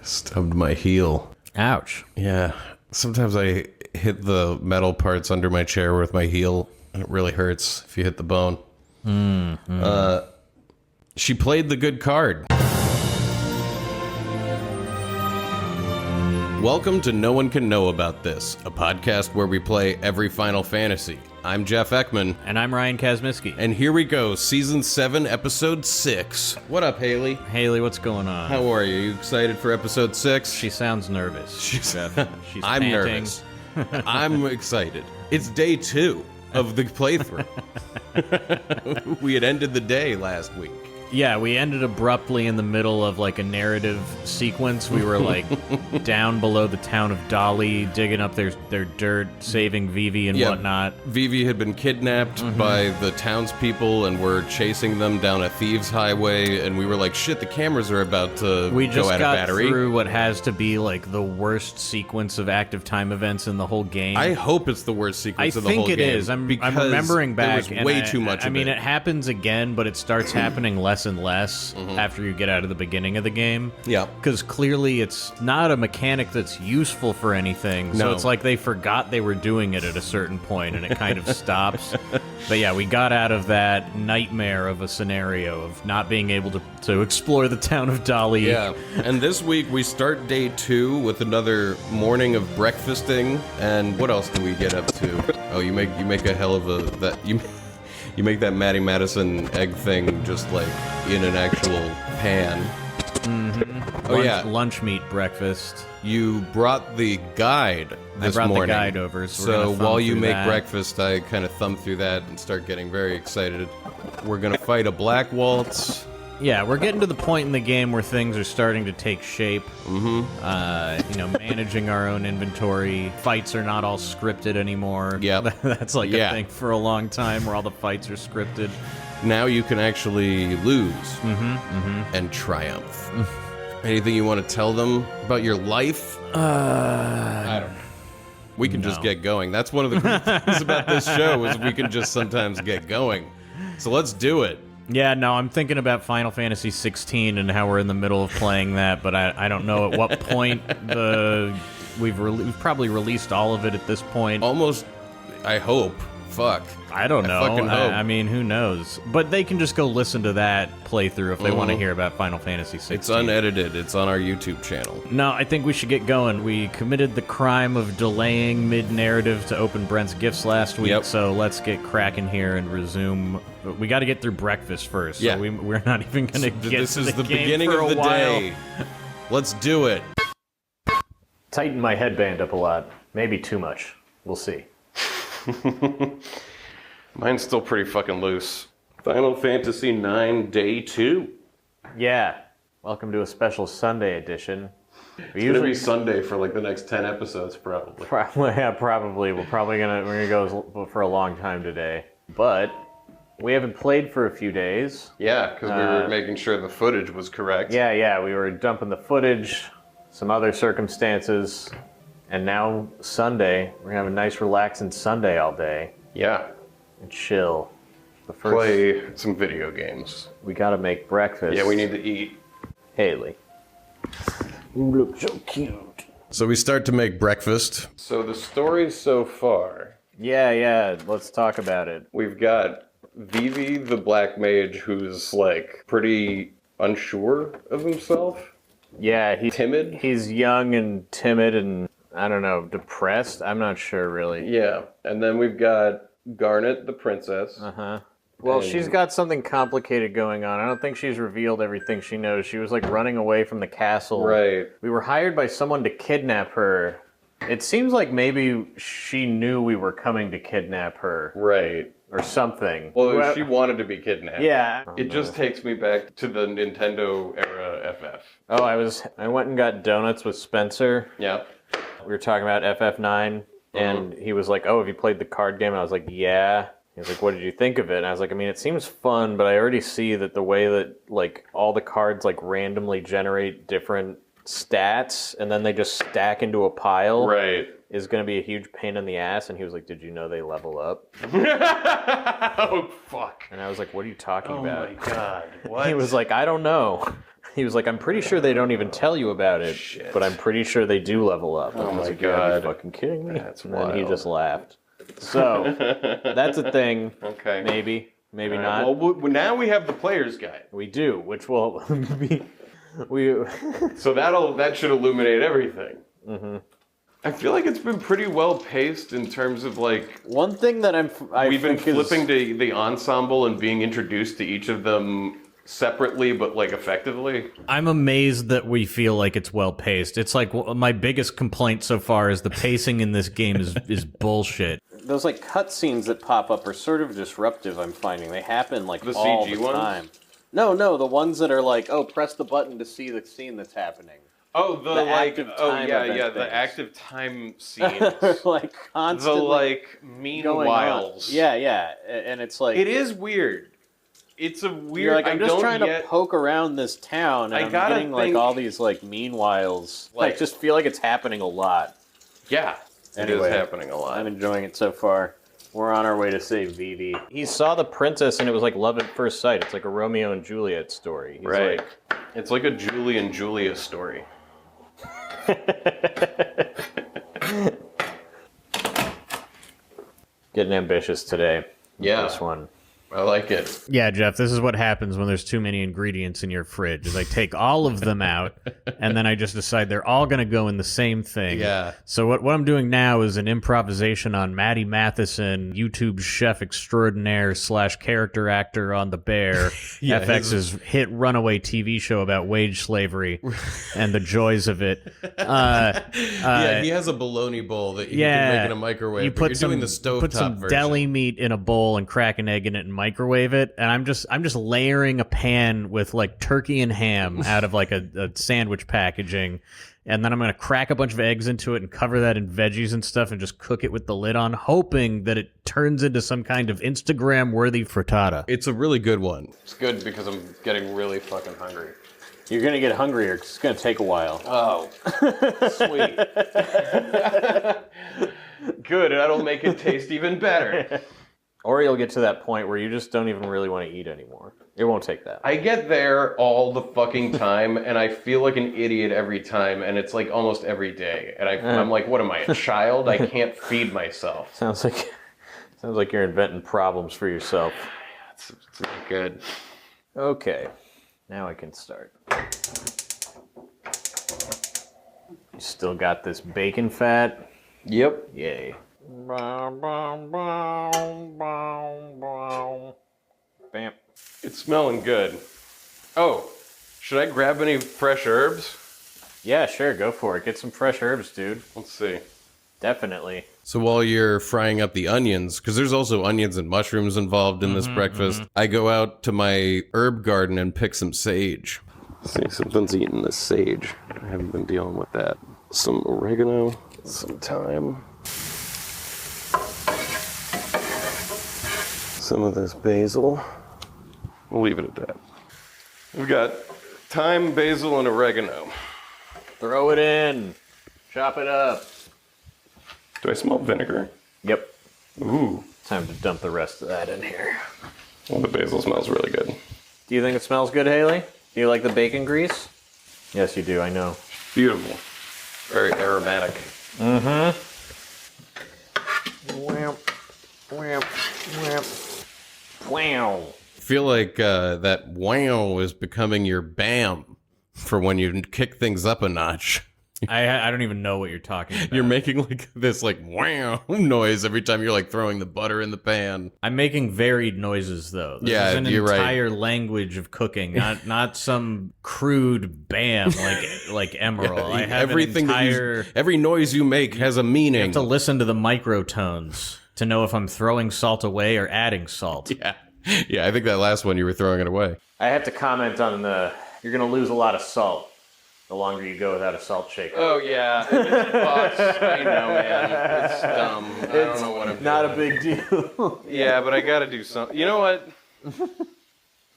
Stubbed my heel. Ouch. Yeah. Sometimes I hit the metal parts under my chair with my heel, and it really hurts if you hit the bone. She played the good card. Welcome to No One Can Know About This, a podcast where we play every Final Fantasy. I'm Jeff Ekman. And I'm Ryan Kazmiski. And here we go, Season 7, Episode 6. What up, Haley? Haley, what's going on? How are you? You excited for Episode 6? She sounds nervous. She's I'm panting. nervous. I'm excited. It's day 2 of the playthrough. We had ended the day last week. Yeah, we ended abruptly in the middle of like a narrative sequence. We were like down below the town of Dali, digging up their dirt, saving Vivi and whatnot. Vivi had been kidnapped by the townspeople and were chasing them down a thieves' highway, and we were like, shit, the cameras are about to We go just out got of battery. through what has to be like the worst sequence of active time events in the whole game. I hope it's the worst sequence of the whole game. I think it is. I'm remembering back. There was way too much of it. I mean, it happens again, but it starts happening less and less after you get out of the beginning of the game. Yeah. Because clearly it's not a mechanic that's useful for anything. So No. it's like they forgot they were doing it at a certain point and it kind of stops. But yeah, we got out of that nightmare of a scenario of not being able to explore the town of Dali. Yeah, and this week we start day 2 with another morning of breakfasting. And what else do we get up to? Oh, you make a hell of a you make that Matty Matheson egg thing just like in an actual pan. Oh yeah, Lunch meat breakfast. you brought the guide this I brought morning. the guide over, so we're So gonna thumb while you through make that. breakfast, I kind of thumb through that and start getting very excited. We're gonna fight a Black Waltz. Yeah, we're getting to the point in the game where things are starting to take shape. Managing our own inventory. Fights are not all scripted anymore. Yep. That's like Yeah. a thing for a long time where all the fights are scripted. Now you can actually lose and triumph. Anything you want to tell them about your life? I don't know. We can just get going. That's one of the great things about this show is we can just sometimes get going. So let's do it. Yeah, no, I'm thinking about Final Fantasy 16 and how we're in the middle of playing that, but I don't know at what point we've probably released all of it at this point. Almost, I hope. Fuck. I don't know. fucking hope. I mean, who knows? But they can just go listen to that playthrough if they want to hear about Final Fantasy 16. It's unedited. It's on our YouTube channel. No, I think we should get going. We committed the crime of delaying mid-narrative to open Brent's gifts last week, Yep. so let's get cracking here and resume. We got to get through breakfast first, so Yeah. we're not even going to get This to is the the game beginning for of a the while. day. Let's do it. Tighten my headband up a lot. Maybe too much. We'll see. Mine's still pretty fucking loose. Final Fantasy 9 Day 2. Yeah. Welcome to a special Sunday edition. It's gonna be Sunday for like the next 10 episodes, probably. Probably. We're gonna go for a long time today. But we haven't played for a few days. Yeah, because we were making sure the footage was correct. Yeah. We were dumping the footage, some other circumstances, and now Sunday. We're gonna have a nice, relaxing Sunday all day Yeah. and chill. The first, Play some video games. we gotta make breakfast. Yeah, we need to eat. Haley. You look so cute. So we start to make breakfast. So the story so far, Yeah. Let's talk about it. we've got Vivi the Black Mage who's like pretty unsure of himself. Yeah, Timid? He's young and timid and, I don't know, depressed? I'm not sure, really. Yeah. And then we've got Garnet the princess. Uh-huh. Well, And- she's got something complicated going on. I don't think she's revealed everything she knows. She was, like, running away from the castle. Right. We were hired by someone to kidnap her. It seems like maybe she knew we were coming to kidnap her. Right. Or something. Well, she wanted to be kidnapped. Yeah. It just takes me back to the Nintendo era FF. Oh, I went and got donuts with Spencer. Yeah. We were talking about FF9, and he was like, oh, have you played the card game? And I was like, yeah. He was like, what did you think of it? And I was like, I mean, it seems fun, but I already see that the way that, like, all the cards, like, randomly generate different stats, and then they just stack into a pile. Right. Is going to be a huge pain in the ass. And he was like, did you know they level up? Oh, fuck. And I was like, what are you talking Oh, about? my God. What? He was like, I don't know. He was like, I'm pretty sure they don't even tell you about it, but I'm pretty sure they do level up. Oh I was my like, you're God. fucking kidding me? That's and then he wild. just laughed. So, that's a thing. Okay. Maybe All not. right, well, now we have the player's guide. We do, which will be... So that should illuminate everything. Mm-hmm. I feel like it's been pretty well paced in terms of like... One thing that we've been flipping to the ensemble and being introduced to each of them separately, but like effectively. I'm amazed that we feel like it's well paced. It's like my biggest complaint so far is the pacing in this game is bullshit. Those like cutscenes that pop up are sort of disruptive, I'm finding. They happen like The all CG the ones? time. No, the ones that are like, oh, press the button to see the scene that's happening. Oh, the active time event the things. active time scenes. Like The constantly like going on. meanwhiles. Yeah, and it's like It is weird. It's a weird. you're like, I'm just trying to to poke around this town, and I I'm gotta getting like think- all these like meanwhiles. Like- I just feel like it's happening a lot. Yeah, Anyway, it is happening a lot. I'm enjoying it so far. We're on our way to save Vivi. He saw the princess, and it was like love at first sight. It's like a Romeo and Juliet story. He's Right. like, It's like a Julie and Julia story. getting ambitious today. with Yeah. This one. I like it. Yeah, Jeff, this is what happens when there's too many ingredients in your fridge. Is I take all of them out, and then I just decide they're all going to go in the same thing. Yeah. So what I'm doing now is an improvisation on Matty Matheson, YouTube chef extraordinaire / character actor on The Bear, Yeah, FX's hit runaway TV show about wage slavery and the joys of it. Yeah, he has a bologna bowl that you can make in a microwave. You but put you're some, doing the stovetop put some version. deli meat in a bowl and crack an egg in it and microwave it, and I'm just layering a pan with like turkey and ham out of like a sandwich packaging, and then I'm gonna crack a bunch of eggs into it and cover that in veggies and stuff and just cook it with the lid on, hoping that it turns into some kind of Instagram worthy frittata. It's a really good one. It's good because I'm getting really fucking hungry. You're gonna get hungrier because it's gonna take a while. Oh, sweet. Good, that'll make it taste even better. Or you'll get to that point where you just don't even really want to eat anymore. It won't take that. I get there all the fucking time, and I feel like an idiot every time, and it's like almost every day. And I'm like, what am I, a child? I can't feed myself. Sounds like you're inventing problems for yourself. It's not good. Okay, now I can start. You still got this bacon fat? Yep. Yay. Bam. It's smelling good. Oh, should I grab any fresh herbs? Yeah, sure, go for it. Get some fresh herbs, dude. Let's see. Definitely. So while you're frying up the onions, because there's also onions and mushrooms involved in this breakfast, I go out to my herb garden and pick some sage. See, something's eating this sage. I haven't been dealing with that. Some oregano, some thyme, some of this basil. We'll leave it at that. We've got thyme, basil, and oregano. Throw it in. Chop it up. Do I smell vinegar? Yep. Ooh. Time to dump the rest of that in here. Well, the basil smells really good. Do you think it smells good, Haley? Do you like the bacon grease? Yes, you do, I know. Beautiful. Very aromatic. Mm-hmm. Wham, wham, wham. Wow. I feel like that wow is becoming your bam for when you kick things up a notch. I don't even know what you're talking about. You're making like this like wow noise every time you're like throwing the butter in the pan. I'm making varied noises though. This Yeah, is an you're right. entire language of cooking, not some crude bam like Emerald. I have Everything an entire. every noise you make has a meaning. You have to listen to the microtones to know if I'm throwing salt away or adding salt. Yeah, I think that last one you were throwing it away. I have to comment on you're going to lose a lot of salt the longer you go without a salt shaker. Oh yeah, it's box. I know, man. It's dumb. I don't know what I'm doing. Not a big deal. Yeah, but I gotta do something. You know what? I'm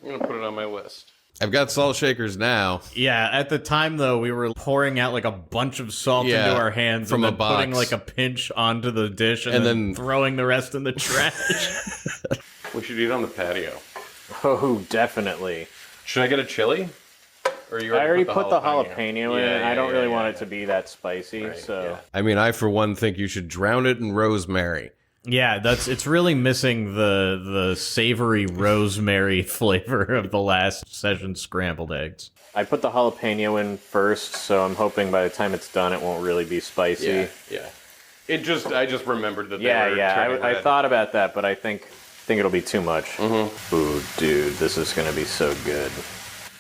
gonna put it on my list. I've got salt shakers now. Yeah, at the time though, we were pouring out like a bunch of salt Yeah, into our hands from and a then box. putting like a pinch onto the dish and then throwing the rest in the trash. We should eat on the patio. Oh, definitely. Should I get a chili? Or you I already put the jalapeno in it. I don't really want it to be that spicy, so... I mean, I, for one, think you should drown it in rosemary. Yeah, it's really missing the savory rosemary flavor of the last session's scrambled eggs. I put the jalapeno in first, so I'm hoping by the time it's done, it won't really be spicy. Yeah. I just remembered that. I thought about that, but I think it'll be too much. Ooh, dude, this is gonna be so good.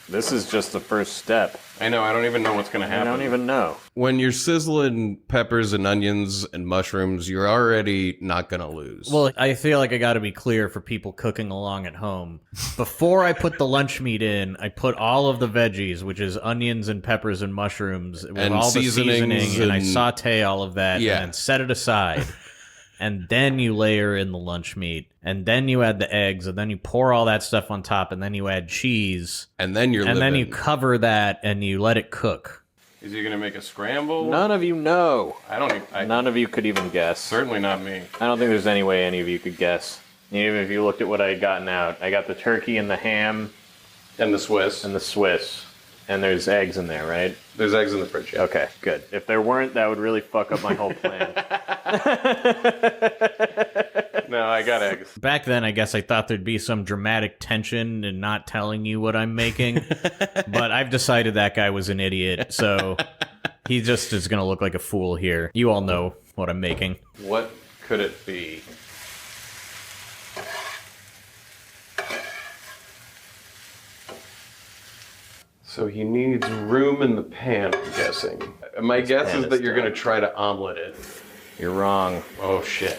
This is just the first step. I know. I don't even know what's gonna happen. I don't even know. When you're sizzling peppers and onions and mushrooms, you're already not gonna lose. Well, I feel like I got to be clear for people cooking along at home. Before I put the lunch meat in, I put all of the veggies, which is onions and peppers and mushrooms, with and all the seasoning, and I and saute all of that, and then set it aside. And then you layer in the lunch meat, and then you add the eggs, and then you pour all that stuff on top, and then you add cheese, and then then you cover that and you let it cook. Is he gonna make a scramble? None of you know. None of you could even guess. Certainly not me. I don't think there's any way any of you could guess. Even if you looked at what I had gotten out, I got the turkey and the ham, and the Swiss, and there's eggs in there, right? There's eggs in the fridge. Yeah. Okay, good. If there weren't, that would really fuck up my whole plan. No, I got eggs. Back then, I guess I thought there'd be some dramatic tension in not telling you what I'm making, but I've decided that guy was an idiot, so he just is going to look like a fool here. You all know what I'm making. What could it be? So he needs room in the pan, I'm guessing. My guess is that you're going to try to omelet it. You're wrong. Oh, shit.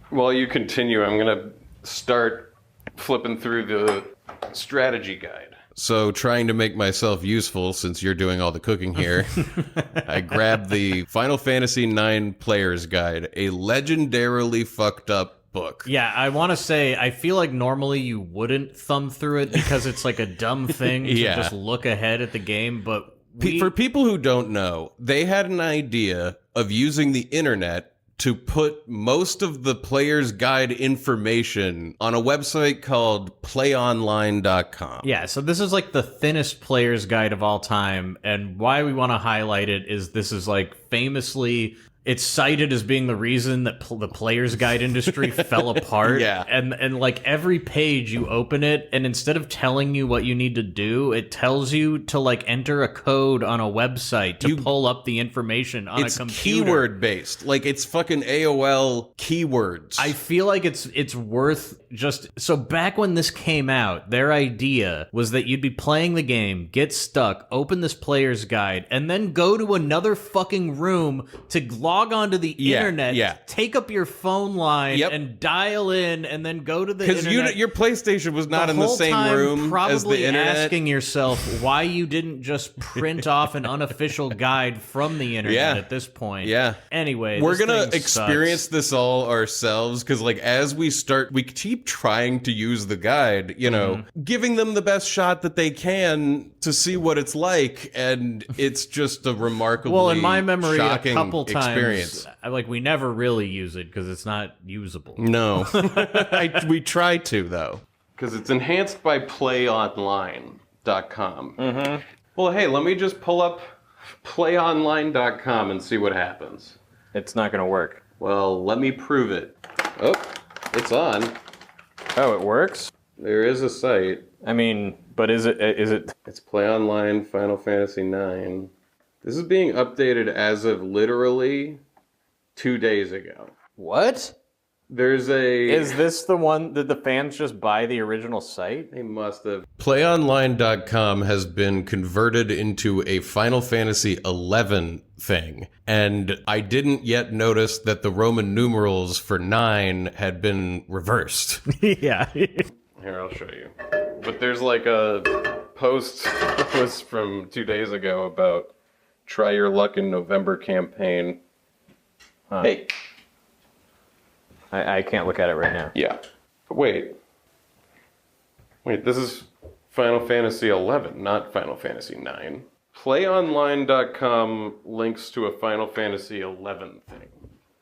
While you continue, I'm going to start flipping through the strategy guide. So, trying to make myself useful, since you're doing all the cooking here, I grabbed the Final Fantasy IX Player's Guide, a legendarily fucked up book. Yeah, I want to say, I feel like normally you wouldn't thumb through it because it's like a dumb thing to just look ahead at the game, but for people who don't know, they had an idea of using the internet to put most of the player's guide information on a website called playonline.com. Yeah, so this is like the thinnest player's guide of all time, and why we want to highlight it is this is like famously... It's cited as being the reason that the player's guide industry fell apart. Yeah. And like every page you open it, and instead of telling you what you need to do, it tells you to like enter a code on a website to pull up the information on a computer. It's keyword based. Like it's fucking AOL keywords. I feel like it's worth just... So back when this came out, their idea was that you'd be playing the game, get stuck, open this player's guide, and then go to another fucking room to log onto the internet, take up your phone line, and dial in, and then go to the internet. Because your PlayStation was not in the same room as the internet. Probably asking yourself why you didn't just print off an unofficial guide from the internet at this point. Yeah. Anyway, we're going to experience this all ourselves, because like as we start, we keep trying to use the guide, you know, giving them the best shot that they can to see what it's like, and it's just a remarkably in my memory, shocking a couple times, experience. We never really use it because it's not usable. No. We try to, though. Because it's enhanced by playonline.com. Well, hey, let me just pull up playonline.com and see what happens. It's not going to work. Well, let me prove it. Oh, it's on. Oh, it works? There is a site. I mean, but is it? It's Play Online Final Fantasy IX. This is being updated as of literally 2 days ago. What? There's a... Is this the one that the fans just buy the original site? They must have. PlayOnline.com has been converted into a Final Fantasy XI thing, and I didn't yet notice that the Roman numerals for 9 had been reversed. Yeah. Here, I'll show you. But there's like a post that was from 2 days ago about try your luck in November campaign. Huh. Hey. I can't look at it right now. Yeah. Wait, this is Final Fantasy XI, not Final Fantasy IX. PlayOnline.com links to a Final Fantasy XI thing.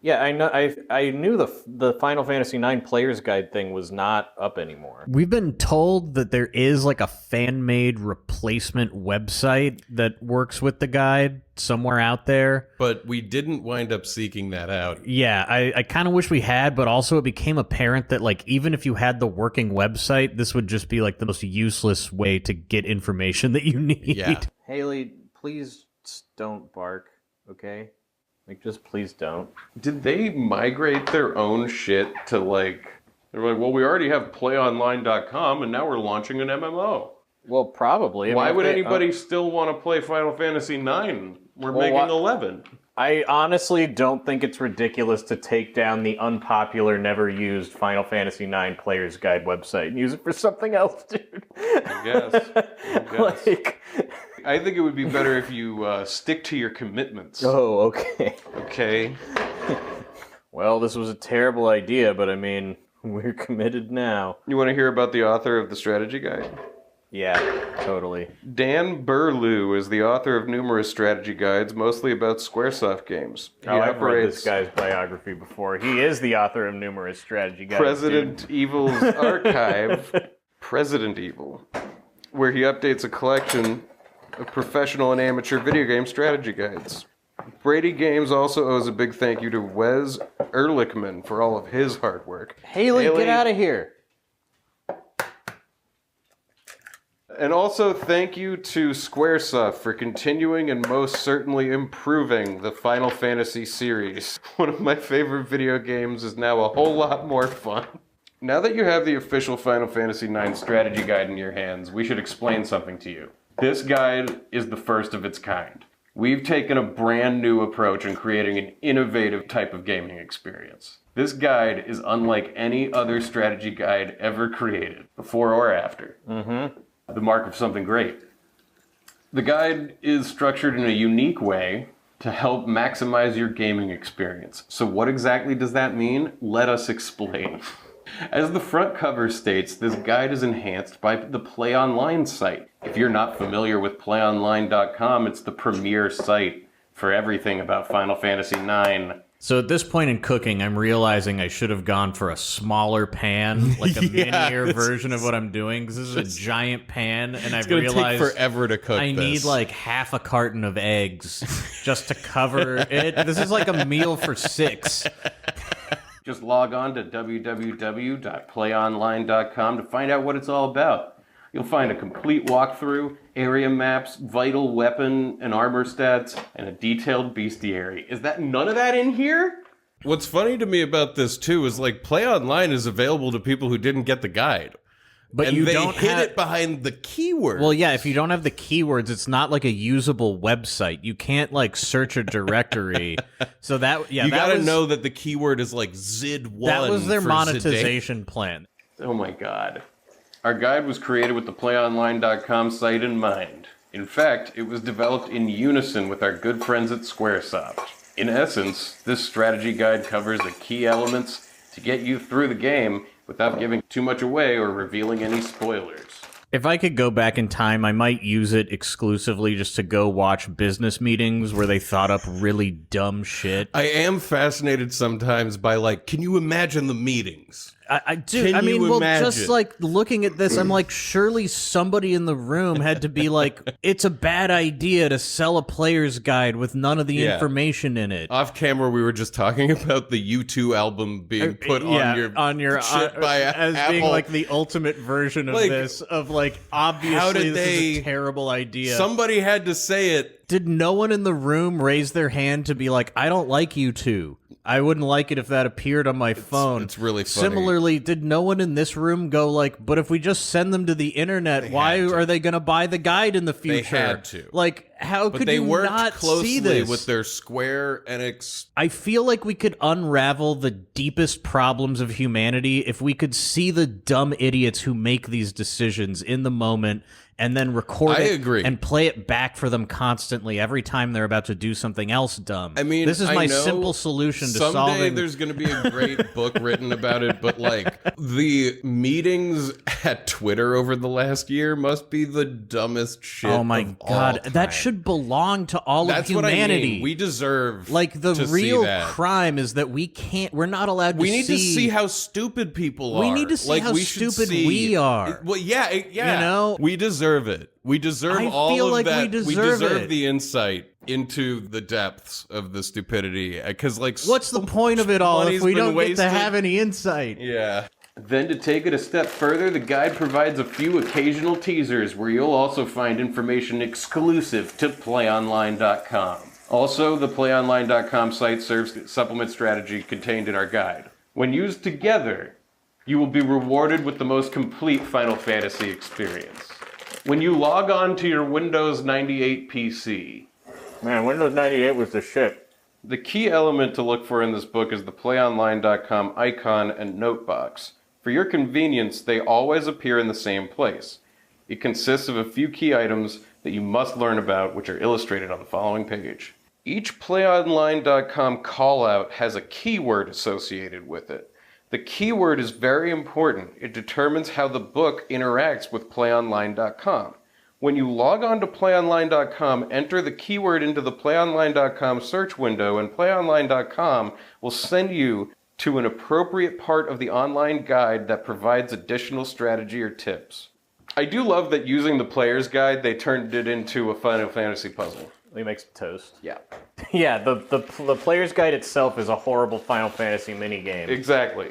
Yeah, I know. I knew the Final Fantasy IX Player's Guide thing was not up anymore. We've been told that there is like a fan-made replacement website that works with the guide somewhere out there. But we didn't wind up seeking that out. Yeah, I kind of wish we had, but also it became apparent that like even if you had the working website, this would just be like the most useless way to get information that you need. Yeah. Haley, please don't bark, okay? Like, just please don't. Did they migrate their own shit to like... They're like, well, we already have playonline.com, and now we're launching an MMO. Well, probably. Why would anybody still want to play Final Fantasy IX? We're making 11. I honestly don't think it's ridiculous to take down the unpopular, never used Final Fantasy IX Player's Guide website and use it for something else, dude. I guess. Like... I think it would be better if you stick to your commitments. Oh, okay. Okay. Well, this was a terrible idea, but I mean, we're committed now. You want to hear about the author of the strategy guide? Yeah, totally. Dan Burlew is the author of numerous strategy guides, mostly about Squaresoft games. I've read this guy's biography before. He is the author of numerous strategy guides. President Evil's Archive, President Evil, where he updates a collection of professional and amateur video game strategy guides. Brady Games also owes a big thank you to Wes Ehrlichman for all of his hard work. Haley, get out of here. And also thank you to Squaresoft for continuing and most certainly improving the Final Fantasy series. One of my favorite video games is now a whole lot more fun. Now that you have the official Final Fantasy IX strategy guide in your hands, we should explain something to you. This guide is the first of its kind. We've taken a brand new approach in creating an innovative type of gaming experience. This guide is unlike any other strategy guide ever created, before or after. The mark of something great. The guide is structured in a unique way to help maximize your gaming experience. So what exactly does that mean? Let us explain. As the front cover states, this guide is enhanced by the Play Online site. If you're not familiar with playonline.com, it's the premier site for everything about Final Fantasy IX. So at this point in cooking, I'm realizing I should have gone for a smaller pan, like a minier version of what I'm doing, because this is a giant pan, and I've realized take forever to cook I need like half a carton of eggs just to cover it. This is like a meal for 6. Just log on to www.playonline.com to find out what it's all about. You'll find a complete walkthrough, area maps, vital weapon and armor stats, and a detailed bestiary. Is that none of that in here? What's funny to me about this, too, is like Play Online is available to people who didn't get the guide. But and you they don't hid have it behind the keywords. Well, yeah, if you don't have the keywords, it's not like a usable website. You can't like search a directory. So that you gotta know that the keyword is like ZID1. That was their for monetization plan. Oh my god. Our guide was created with the playonline.com site in mind. In fact, it was developed in unison with our good friends at Squaresoft. In essence, this strategy guide covers the key elements to get you through the game without giving too much away or revealing any spoilers. If I could go back in time, I might use it exclusively just to go watch business meetings where they thought up really dumb shit. I am fascinated sometimes by, like, can you imagine the meetings? I do. I mean, well, just like looking at this, I'm like, surely somebody in the room had to be like, it's a bad idea to sell a player's guide with none of the information in it. Off camera, we were just talking about the U2 album being put on your shit by as Apple. Being like the ultimate version of this, of like, obviously this is a terrible idea. Somebody had to say it. Did no one in the room raise their hand to be like, I don't like U2? I wouldn't like it if that appeared on my phone. It's really funny. Similarly, did no one in this room go like, but if we just send them to the internet, why are they going to buy the guide in the future? They had to. Like, how could you not see this? With their Square Enix. I feel like we could unravel the deepest problems of humanity if we could see the dumb idiots who make these decisions in the moment and then record it agree. and play it back for them constantly every time they're about to do something else dumb. I mean, this is I my know simple solution to someday solving. there's going to be a great book written about it, but like the meetings at Twitter over the last year must be the dumbest shit. Oh my of god, all that time. should belong to all That's of what I humanity. mean. We deserve like the to real see that. crime is that we're not allowed to We need to see how stupid people are. We need to see like, how we should stupid see- we are. Well, yeah. You know? We deserve it. We deserve I all feel of like that. we deserve it. the insight into the depths of the stupidity. Because, like, What's the point of it all if money's we been don't get wasted. to have any insight? Yeah. Then to take it a step further, the guide provides a few occasional teasers where you'll also find information exclusive to PlayOnline.com. Also, the PlayOnline.com site serves the supplement strategy contained in our guide. When used together, you will be rewarded with the most complete Final Fantasy experience. When you log on to your Windows 98 PC, Man, Windows 98 was the shit. the key element to look for in this book is the PlayOnline.com icon and note box. For your convenience, they always appear in the same place. It consists of a few key items that you must learn about, which are illustrated on the following page. Each PlayOnline.com callout has a keyword associated with it. The keyword is very important. It determines how the book interacts with PlayOnline.com. When you log on to PlayOnline.com, enter the keyword into the PlayOnline.com search window, and PlayOnline.com will send you to an appropriate part of the online guide that provides additional strategy or tips. I do love that using the player's guide, they turned it into a Final Fantasy puzzle. He makes toast. Yeah. Yeah, the player's guide itself is a horrible Final Fantasy minigame. Exactly.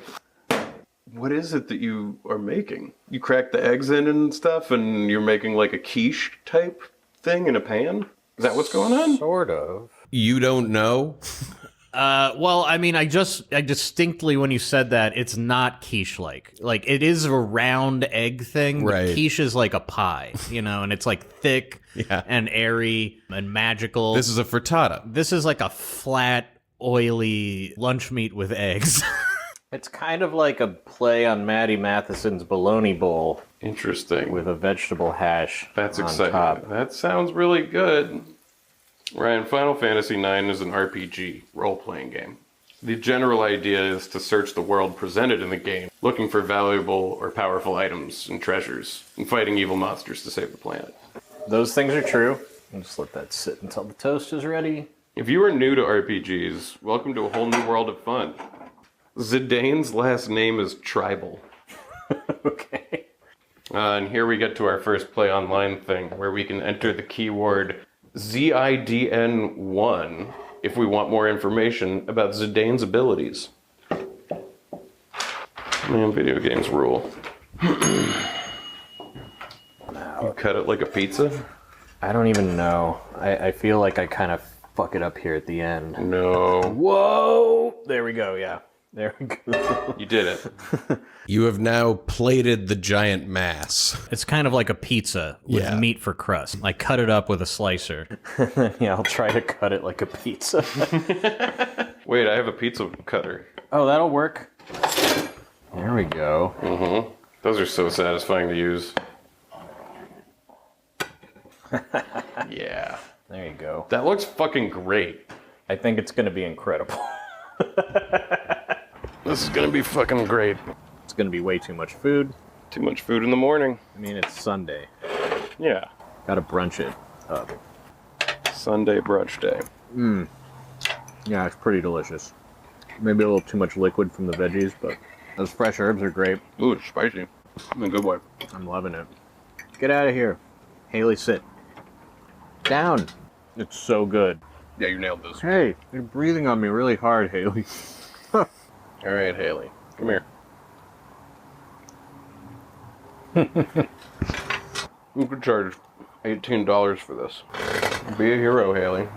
What is it that you are making? You crack the eggs in and stuff, and you're making like a quiche type thing in a pan? Is that what's going on? Sort of. You don't know? Well, I mean, I distinctly, when you said that, it's not quiche-like. Like, it is a round egg thing, but Right. quiche is like a pie, and it's like thick Yeah. and airy and magical. This is a frittata. This is like a flat, oily lunch meat with eggs. It's kind of like a play on Matty Matheson's bologna bowl Interesting. with a vegetable hash That's on exciting. top. That sounds really good. Ryan, Final Fantasy IX is an RPG, role-playing game. The general idea is to search the world presented in the game, looking for valuable or powerful items and treasures, and fighting evil monsters to save the planet. Those things are true. I'll just let that sit until the toast is ready. If you are new to RPGs, welcome to a whole new world of fun. Zidane's last name is Tribal. Okay. And here we get to our first play online thing, where we can enter the keyword ZIDN1 if we want more information about Zidane's abilities. Man, video games rule. You cut it like a pizza? I don't even know. I feel like I kind of fuck it up here at the end. No. Whoa! There we go, yeah. There we go. You did it. You have now plated the giant mass. It's kind of like a pizza with Yeah. meat for crust. I cut it up with a slicer. Yeah, I'll try to cut it like a pizza. Wait, I have a pizza cutter. Oh, that'll work. There we go. Mm-hmm. Those are so satisfying to use. Yeah. There you go. That looks fucking great. I think it's going to be incredible. This is gonna be fucking great. It's going to be way too much food. Too much food in the morning. I mean, it's Sunday. Yeah. Gotta brunch it up. Sunday brunch day. Yeah, it's pretty delicious. Maybe a little too much liquid from the veggies, but those fresh herbs are great. Ooh, it's spicy. I'm a good boy. I'm loving it. Get out of here. Haley, sit. Down. It's so good. Yeah, you nailed this. Hey, you're breathing on me really hard, Haley. All right, Haley. Come here. You could charge $18 for this. Be a hero, Haley.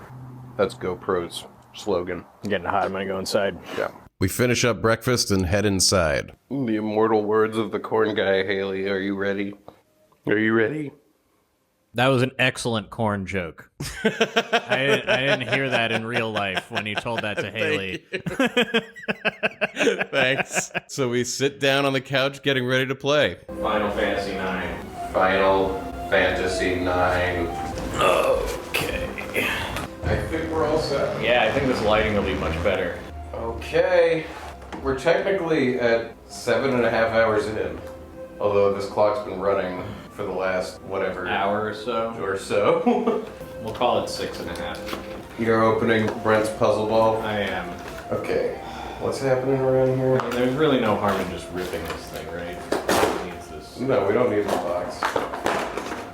That's GoPro's slogan. I'm getting hot. I'm going to go inside. Yeah. We finish up breakfast and head inside. The immortal words of the corn guy, Haley. Are you ready? Are you ready? That was an excellent corn joke. I didn't hear that in real life when you told that to Haley. Thanks. So we sit down on the couch getting ready to play. Final Fantasy IX. Final Fantasy 9. Okay. I think we're all set. Yeah, I think this lighting will be much better. Okay. We're technically at 7.5 hours in. Although this clock's been running for the last, whatever. Hour or so. Or so. We'll call it 6.5. You're opening Brent's puzzle ball? I am. Okay. What's happening around here? I mean, there's really no harm in just ripping this thing, right? It needs this. No, we don't need the box.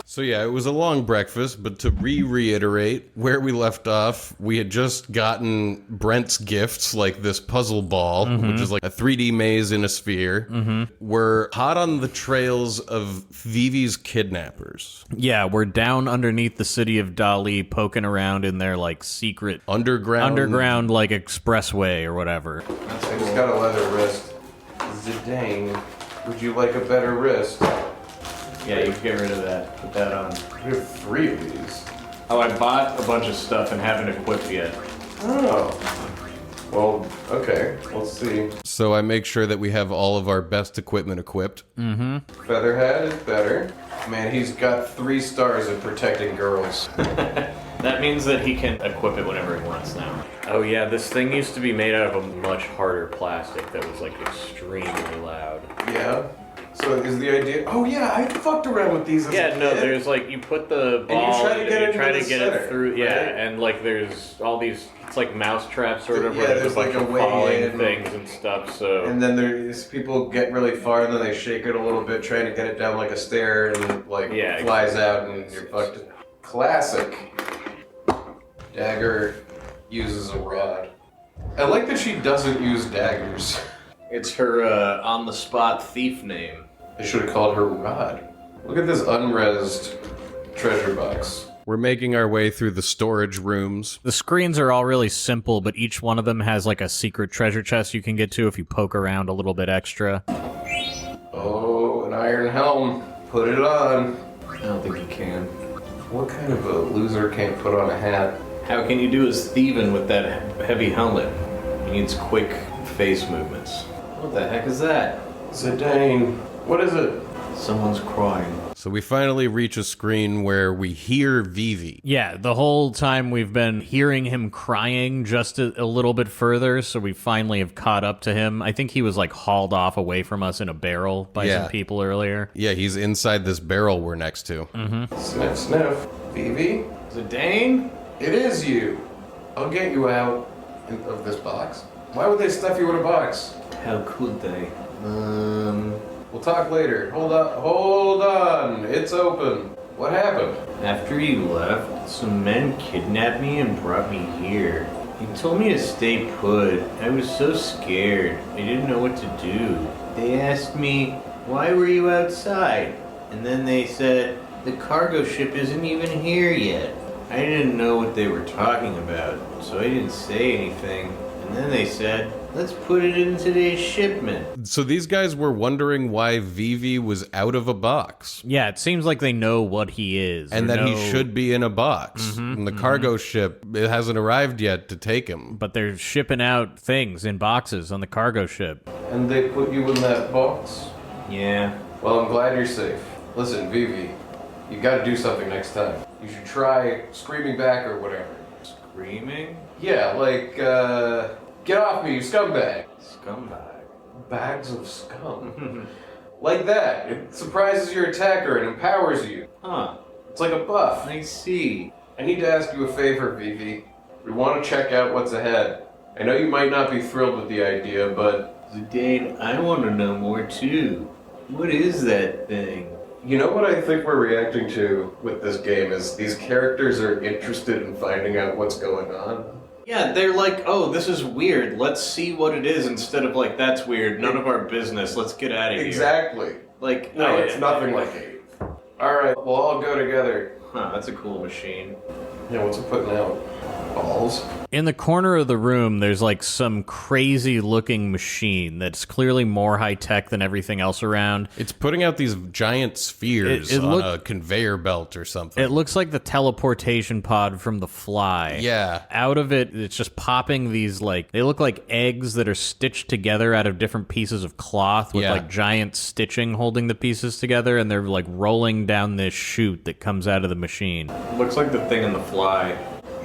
So yeah, it was a long breakfast, but to reiterate where we left off, we had just gotten Brent's gifts, like this puzzle ball, which is like a 3D maze in a sphere. We're hot on the trails of Vivi's kidnappers. Yeah, we're down underneath the city of Dali, poking around in their like secret Underground like expressway or whatever. I just got a leather wrist. Zidane, would you like a better wrist? Yeah, you can get rid of that. Put that on. We have 3 of these. Oh, I bought a bunch of stuff and haven't equipped yet. Oh. Well, okay. Let's see. So I make sure that we have all of our best equipment equipped. Featherhead is better. Man, he's got 3 stars in protecting girls. That means that he can equip it whenever he wants now. Oh yeah, this thing used to be made out of a much harder plastic that was like extremely loud. Yeah. So is the idea? Oh yeah, I fucked around with these. As a kid. There's like you put the ball and you try to get, and you try to the get center, it through. right? Yeah, and like there's all these. It's like mouse traps sort of. Yeah, where there's there's a bunch like a of way falling in. things and stuff. So. And then there's people get really far, and then they shake it a little bit, trying to get it down like a stair, and like flies out, and you're fucked. Classic. Dagger uses a rod. I like that she doesn't use daggers. It's her on-the-spot thief name. They should have called her Rod. Look at this unresed treasure box. We're making our way through the storage rooms. The screens are all really simple, but each one of them has like a secret treasure chest you can get to if you poke around a little bit extra. Oh, an iron helm. Put it on. I don't think you can. What kind of a loser can't put on a hat? How can you do his thieving with that heavy helmet? He needs quick face movements. What the heck is that? Zidane. What is it? Someone's crying. So we finally reach a screen where we hear Vivi. Yeah, the whole time we've been hearing him crying just a little bit further, so we finally have caught up to him. I think he was like hauled off away from us in a barrel by some people earlier. Yeah, he's inside this barrel we're next to. Sniff, sniff. Vivi? Zidane? It is you. I'll get you out of this box. Why would they stuff you in a box? How could they? We'll talk later. Hold on. It's open. What happened? After you left, some men kidnapped me and brought me here. They told me to stay put. I was so scared. I didn't know what to do. They asked me, why were you outside? And then they said, the cargo ship isn't even here yet. I didn't know what they were talking about, so I didn't say anything. And then they said, let's put it in today's shipment. So these guys were wondering why Vivi was out of a box. Yeah, it seems like they know what he is. And that he should be in a box. And the cargo ship, it hasn't arrived yet to take him. But they're shipping out things in boxes on the cargo ship. And they put you in that box? Yeah. Well, I'm glad you're safe. Listen, Vivi, you gotta do something next time. You should try screaming back or whatever. Screaming? Yeah, like, get off me, you scumbag. Scumbag. Bags of scum. Like that. It surprises your attacker and empowers you. Huh. It's like a buff. I see. I need to ask you a favor, Vivi. We want to check out what's ahead. I know you might not be thrilled with the idea, but... Zidane, I want to know more too. What is that thing? You know what I think we're reacting to with this game is these characters are interested in finding out what's going on. Yeah, they're like, oh, this is weird. Let's see what it is instead of like, that's weird. None of our business. Let's get out of here. Exactly. Like, no, it's nothing like it. All right, we'll all go together. Huh, that's a cool machine. Yeah, what's it putting out? balls. In the corner of the room, there's like some crazy looking machine that's clearly more high tech than everything else around. It's putting out these giant spheres on a conveyor belt or something. It looks like the teleportation pod from The Fly. Yeah. Out of it, it's just popping these like, they look like eggs that are stitched together out of different pieces of cloth with like giant stitching holding the pieces together, and they're like rolling down this chute that comes out of the machine. Looks like the thing in The Fly.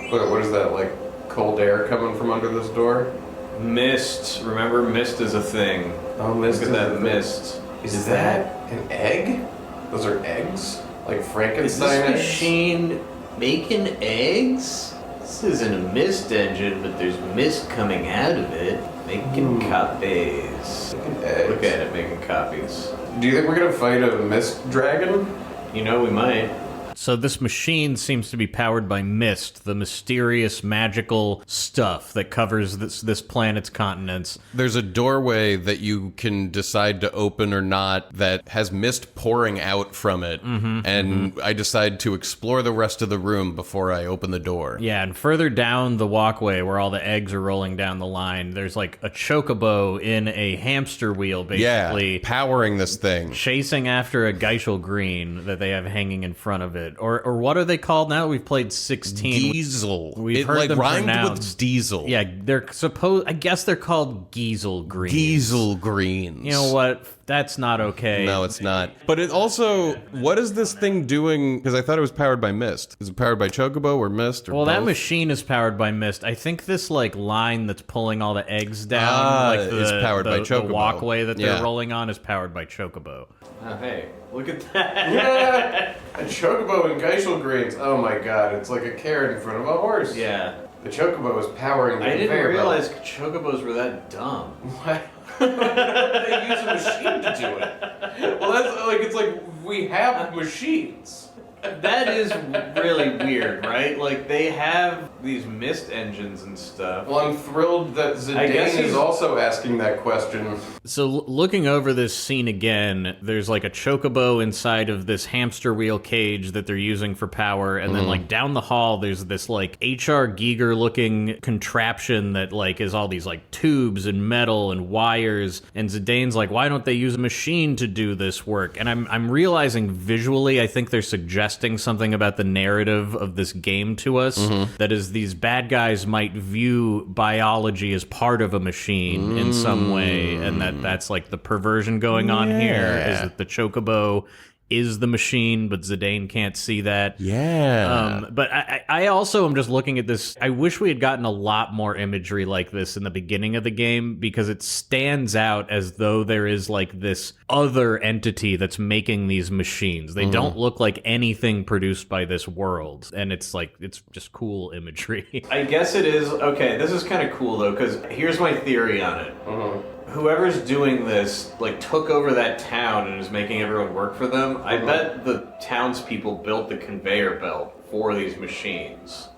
What is that, like cold air coming from under this door? Mist. Remember, mist is a thing. Oh, mist. Look at that mist. Is that an egg? Those are eggs? Like Frankenstein eggs? Machine making eggs? This isn't a mist engine, but there's mist coming out of it. Making copies. Making eggs. Look at it making copies. Do you think we're gonna fight a mist dragon? You know, we might. So this machine seems to be powered by mist, the mysterious, magical stuff that covers this planet's continents. There's a doorway that you can decide to open or not that has mist pouring out from it, and I decide to explore the rest of the room before I open the door. Yeah, and further down the walkway where all the eggs are rolling down the line, there's like a chocobo in a hamster wheel, basically. Yeah, powering this thing. Chasing after a Geishel green that they have hanging in front of it. Or what are they called now? We've played 16. Diesel. We've it heard like them rhymed pronounced. with diesel. Yeah, I guess they're called Geisel greens. Diesel greens. You know what? That's not okay. No, it's not. But it also, what is this thing doing? Because I thought it was powered by mist. Is it powered by chocobo or mist or Well, both? that machine is powered by mist. I think this like line that's pulling all the eggs down, like is powered by chocobo. The walkway that they're Yeah. rolling on is powered by chocobo. Oh, hey, look at that. Yeah, a chocobo and Geishel greens. Oh my god, it's like a carrot in front of a horse. Yeah. The chocobo is powering the I didn't conveyor belt. realize chocobos were that dumb. What? They use a machine to do it. Well, that's like, it's like we have machines. That is really weird, right? Like, they have these mist engines and stuff. Well, I'm thrilled that guess Zidane he's- is also asking that question. So looking over this scene again, there's like a chocobo inside of this hamster wheel cage that they're using for power, and then like down the hall there's this like H.R. Giger looking contraption that like is all these like tubes and metal and wires, and Zidane's like, why don't they use a machine to do this work? And I'm realizing visually I think they're suggesting something about the narrative of this game to us, that is these bad guys might view biology as part of a machine in some way, and that's like the perversion going on here is that the chocobo is the machine, but Zidane can't see that. Yeah. But I also am just looking at this. I wish we had gotten a lot more imagery like this in the beginning of the game, because it stands out as though there is like this other entity that's making these machines. They don't look like anything produced by this world, and it's like, it's just cool imagery. I guess it is. Okay, this is kind of cool, though, because here's my theory on it. Whoever's doing this, like, took over that town and is making everyone work for them. I bet the townspeople built the conveyor belt for these machines.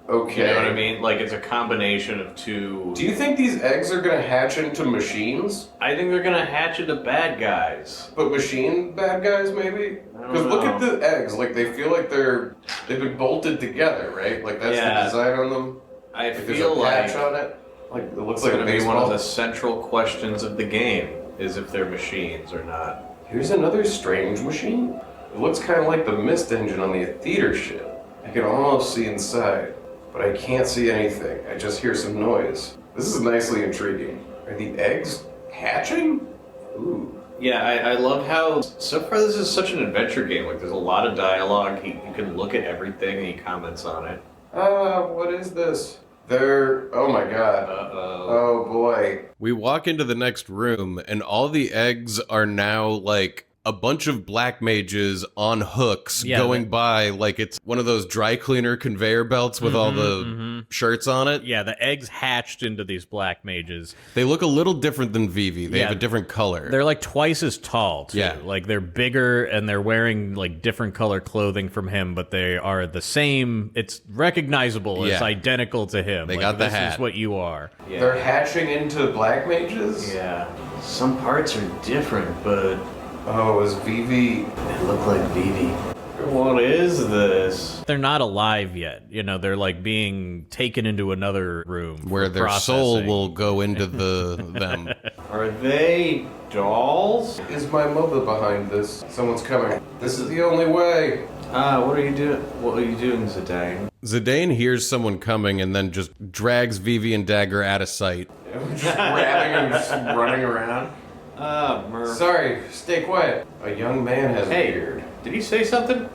Okay. You know what I mean? Like, it's a combination of two. Do you think these eggs are gonna hatch into machines? I think they're gonna hatch into bad guys. But machine bad guys, maybe? I don't Because look know. at the eggs. Like, they feel like they've been bolted together, right? Like, that's Yeah. the design on them. I Like, there's feel a like patch on it. Like, it looks it's like a gonna be baseball. one of the central questions of the game, is if they're machines or not. Here's another strange machine. It looks kind of like the mist engine on the theater ship. I can almost see inside, but I can't see anything. I just hear some noise. This is nicely intriguing. Are the eggs hatching? Ooh. Yeah, I love how, so far this is such an adventure game. Like, there's a lot of dialogue. You can look at everything and he comments on it. What is this? Oh my god. Uh-oh. Oh boy. We walk into the next room and all the eggs are now like a bunch of black mages on hooks going by like it's one of those dry cleaner conveyor belts with all the shirts on it. Yeah, the eggs hatched into these black mages. They look a little different than Vivi. They have a different color. They're like twice as tall, too. Yeah. Like, they're bigger and they're wearing like different color clothing from him, but they are the same. It's recognizable. It's Yeah. identical to him. They Like, got the this hat. is what you are. Yeah. They're hatching into black mages? Yeah. Some parts are different, but Oh, is Vivi... they look like Vivi. What is this? They're not alive yet. You know, they're like being taken into another room Where for their soul processing. will go into them. Are they dolls? Is my mother behind this? Someone's coming. This is the only way. What are you doing? What are you doing, Zidane? Zidane hears someone coming and then just drags Vivi and Dagger out of sight. Just grabbing and just running around. Sorry, stay quiet. A young man has appeared. Did he say something?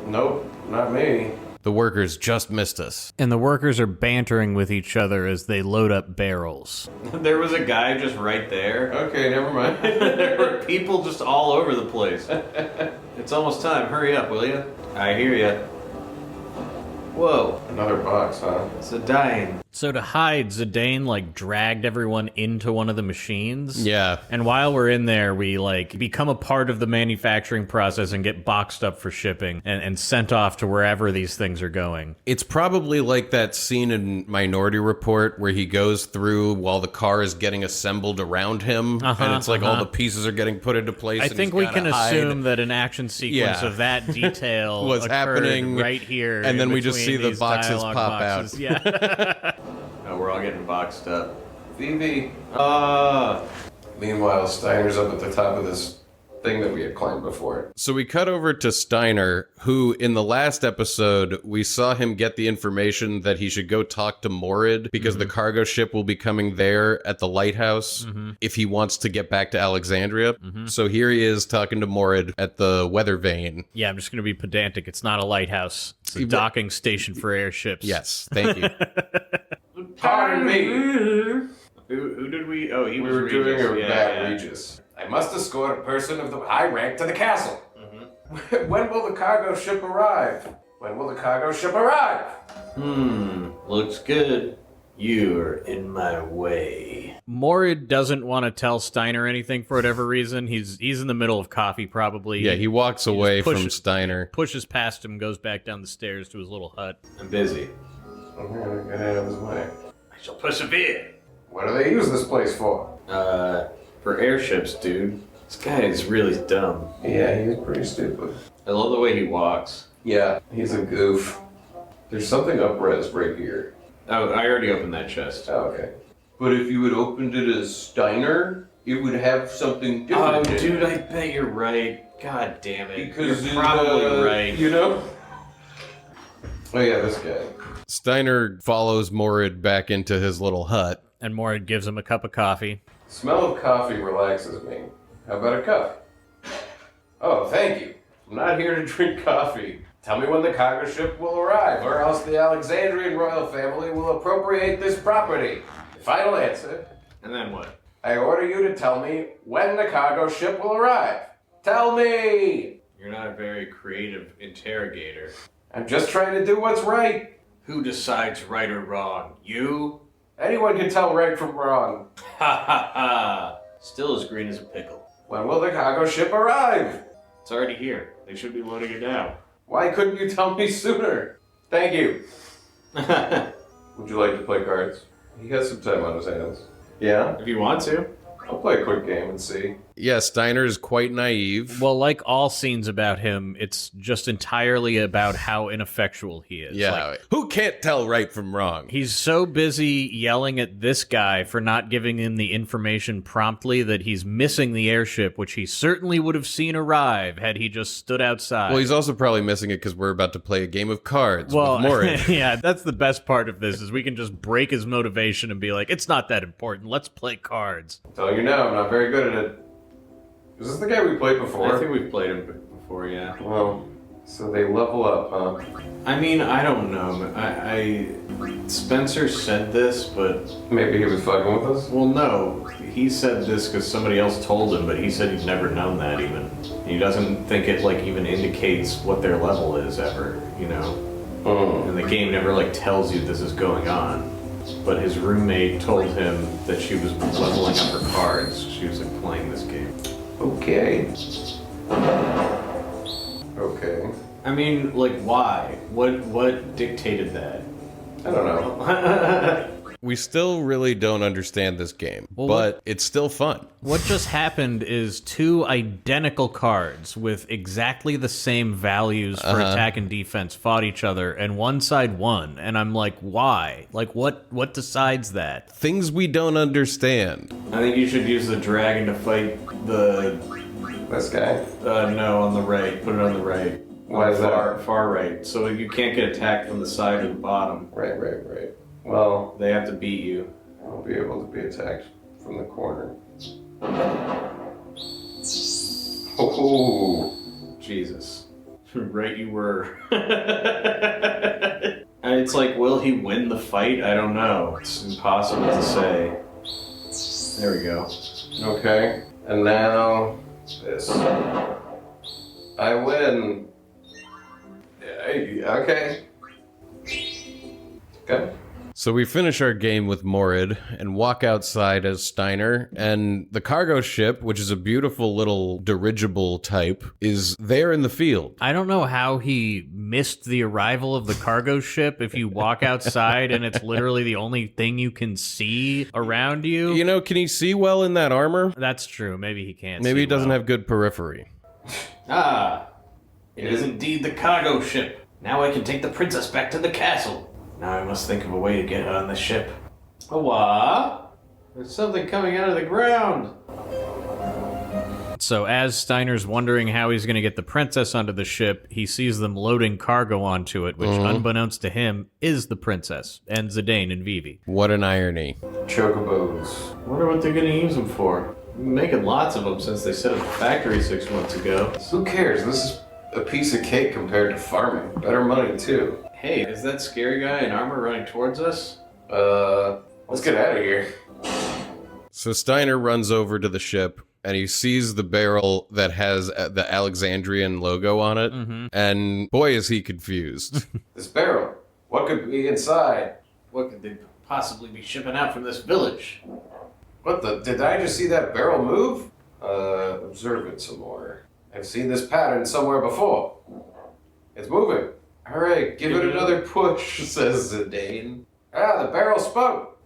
Nope, not me. The workers just missed us. And the workers are bantering with each other as they load up barrels. There was a guy just right there. Okay, never mind. There were people just all over the place. It's almost time. Hurry up, will you? I hear you. Whoa. Another box, huh? It's a dying. So to hide, Zidane like dragged everyone into one of the machines. Yeah. And while we're in there, we like become a part of the manufacturing process and get boxed up for shipping and sent off to wherever these things are going. It's probably like that scene in Minority Report where he goes through while the car is getting assembled around him, and it's like all the pieces are getting put into place. I and think he's we gotta can hide. assume that an action sequence of that detail was occurred happening right here, and then in we just see between the these boxes dialogue pop boxes. out. Yeah. Oh, we're all getting boxed up. Vivi. Uh, Meanwhile, Steiner's up at the top of this thing that we had climbed before. So we cut over to Steiner, who in the last episode, we saw him get the information that he should go talk to Morid because the cargo ship will be coming there at the lighthouse if he wants to get back to Alexandria. So here he is talking to Morid at the weather vane. Yeah, I'm just going to be pedantic. It's not a lighthouse. It's a docking station for airships. Yes, thank you. Pardon me. Who did we? Oh, he was Regis. Regis. I must escort a person of the high rank to the castle. When will the cargo ship arrive? When will the cargo ship arrive? Looks good. You're in my way. Morid doesn't want to tell Steiner anything for whatever reason. He's in the middle of coffee, probably. Yeah, he walks away just from Steiner. Pushes past him, goes back down the stairs to his little hut. I'm busy. I'm gonna get out of his way. I shall persevere. What do they use this place for? For airships, dude. This guy is really dumb. Yeah, he's pretty stupid. I love the way he walks. Yeah, he's a goof. There's something up-res right here. Oh, I already opened that chest. Oh, okay. But if you had opened it as Steiner, it would have something Oh, different. in it. dude, I bet you're right. God damn it. Because you're probably right. You know? Oh yeah, this guy. Steiner follows Morid back into his little hut. And Morid gives him a cup of coffee. Smell of coffee relaxes me. How about a cup? Oh, thank you. I'm not here to drink coffee. Tell me when the cargo ship will arrive, or else the Alexandrian royal family will appropriate this property. Final answer. And then what? I order you to tell me when the cargo ship will arrive. Tell me! You're not a very creative interrogator. I'm just trying to do what's right. Who decides right or wrong? You? Anyone can tell right from wrong. Ha ha ha! Still as green as a pickle. When will the cargo ship arrive? It's already here. They should be loading it now. Why couldn't you tell me sooner? Thank you. Would you like to play cards? He has some time on his hands. Yeah? If you want to. I'll play a quick game and see. Yeah, Steiner is quite naive. Well, like all scenes about him, it's just entirely about how ineffectual he is. Yeah, Like, who can't tell right from wrong? he's so busy yelling at this guy for not giving him the information promptly that he's missing the airship, which he certainly would have seen arrive had he just stood outside. Well, he's also probably missing it because we're about to play a game of cards with Morid. Yeah, that's the best part of this, is we can just break his motivation and be like, it's not that important, let's play cards. Telling you now, I'm not very good at it. Is this the guy we played before? I think we've played him before, yeah. Well, so they level up, huh? I mean, I don't know. Spencer said this, but... Maybe he was fucking with us? Well, no. He said this because somebody else told him, but he said he'd never known that even. He doesn't think it, like, even indicates what their level is ever, you know? And the game never, like, tells you this is going on. But his roommate told him that she was leveling up her cards. She was, like, playing this game. Okay. Okay. I mean, like, why? What dictated that? I don't know. We still really don't understand this game, but it's still fun. What just happened is 2 identical cards with exactly the same values for attack and defense fought each other, and one side won. And I'm like, why? Like, what decides that? Things we don't understand. I think you should use the dragon to fight This guy? No, on the right. Put it on the right. Why is that? Far right. So you can't get attacked from the side or the bottom. Right. Well, They have to beat you. I'll be able to be attacked from the corner. Oh, Jesus. Right you were. And it's like, will he win the fight? I don't know. It's impossible to say. There we go. okay. And now this. I win. Okay. Okay. So we finish our game with Morid and walk outside as Steiner, and the cargo ship, which is a beautiful little dirigible type, is there in the field. I don't know how he missed the arrival of the cargo ship if you walk outside and it's literally the only thing you can see around you. You know, can he see well in that armor? That's true. Maybe he can't. Maybe see he doesn't well. have good periphery. Ah, it is indeed the cargo ship. Now I can take the princess back to the castle. Now I must think of a way to get her on the ship. Awa! There's something coming out of the ground. So as Steiner's wondering how he's going to get the princess onto the ship, he sees them loading cargo onto it, which, unbeknownst to him, is the princess, and Zidane and Vivi. What an irony. Chocobos. Wonder what they're gonna use them for. Been making lots of them since they set up the factory 6 months ago. Who cares? This is a piece of cake compared to farming. Better money, too. Hey, is that scary guy in armor running towards us? Let's get out of here. So Steiner runs over to the ship, and he sees the barrel that has the Alexandrian logo on it, and boy, is he confused. This barrel. What could be inside? What could they possibly be shipping out from this village? What the? Did I just see that barrel move? Observe it some more. I've seen this pattern somewhere before. It's moving. Hooray, give it another push, says Zidane. Ah, the barrel spoke.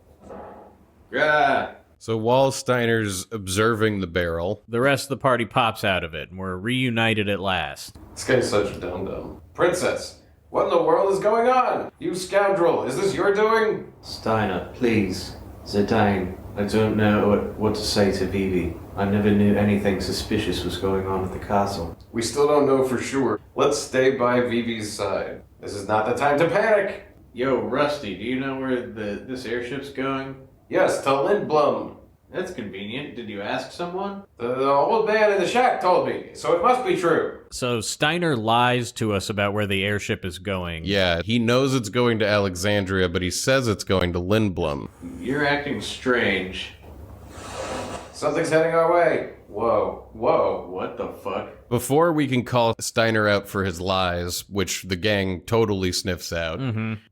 Ah, So while Steiner's observing the barrel, The rest of the party pops out of it, and we're reunited at last. This guy's such a dum-dum. Princess, what in the world is going on? You scoundrel, is this your doing? Steiner, please. Zidane, I don't know what to say to Vivi. I never knew anything suspicious was going on at the castle. We still don't know for sure. Let's stay by Vivi's side. This is not the time to panic. Yo, Rusty, do you know where this airship's going? Yes, to Lindblom. That's convenient. Did you ask someone? The old man in the shack told me, so it must be true. So Steiner lies to us about where the airship is going. yeah, he knows it's going to Alexandria, but he says it's going to Lindblom. You're acting strange. Something's heading our way. Whoa, whoa. What the fuck? Before we can call Steiner out for his lies, which the gang totally sniffs out,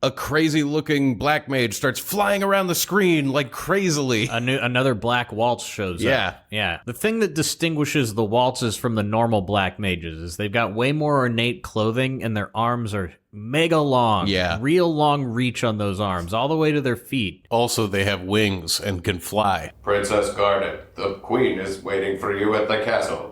a crazy-looking black mage starts flying around the screen like crazily. Another Black Waltz shows up. Yeah. The thing that distinguishes the Waltzes from the normal Black Mages is they've got way more ornate clothing and their arms are mega long. Yeah. Real long reach on those arms, all the way to their feet. Also, they have wings and can fly. Princess Garnet, the queen is waiting for you at the castle.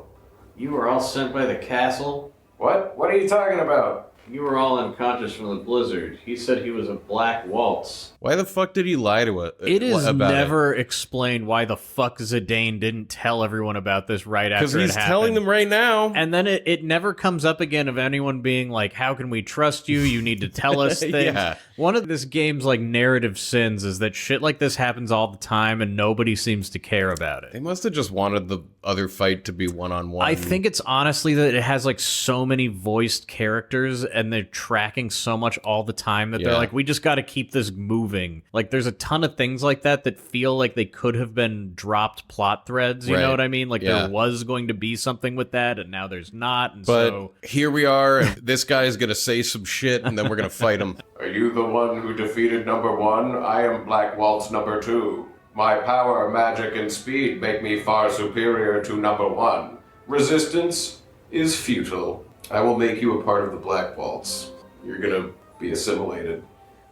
You were all sent by the castle? What? What are you talking about? You were all unconscious from the blizzard. He said he was a Black Waltz. Why the fuck did he lie to us? It is never explained why the fuck Zidane didn't tell everyone about this right after it happened. Because he's telling them right now. And then it never comes up again of anyone being like, how can we trust you? You need to tell us things. Yeah. One of this game's like narrative sins is that shit like this happens all the time and nobody seems to care about it. They must have just wanted the other fight to be one-on-one. I think it's honestly that it has like so many voiced characters and they're tracking so much all the time that they're like, we just got to keep this moving. Like there's a ton of things like that feel like they could have been dropped plot threads. You know what I mean? Like there was going to be something with that and now there's not. And but so here we are, and this guy's going to say some shit and then we're going to fight him. Are you the one who defeated number 1? I am Black Waltz number 2. My power, magic, and speed make me far superior to number 1. Resistance is futile. I will make you a part of the Black Waltz. You're gonna be assimilated.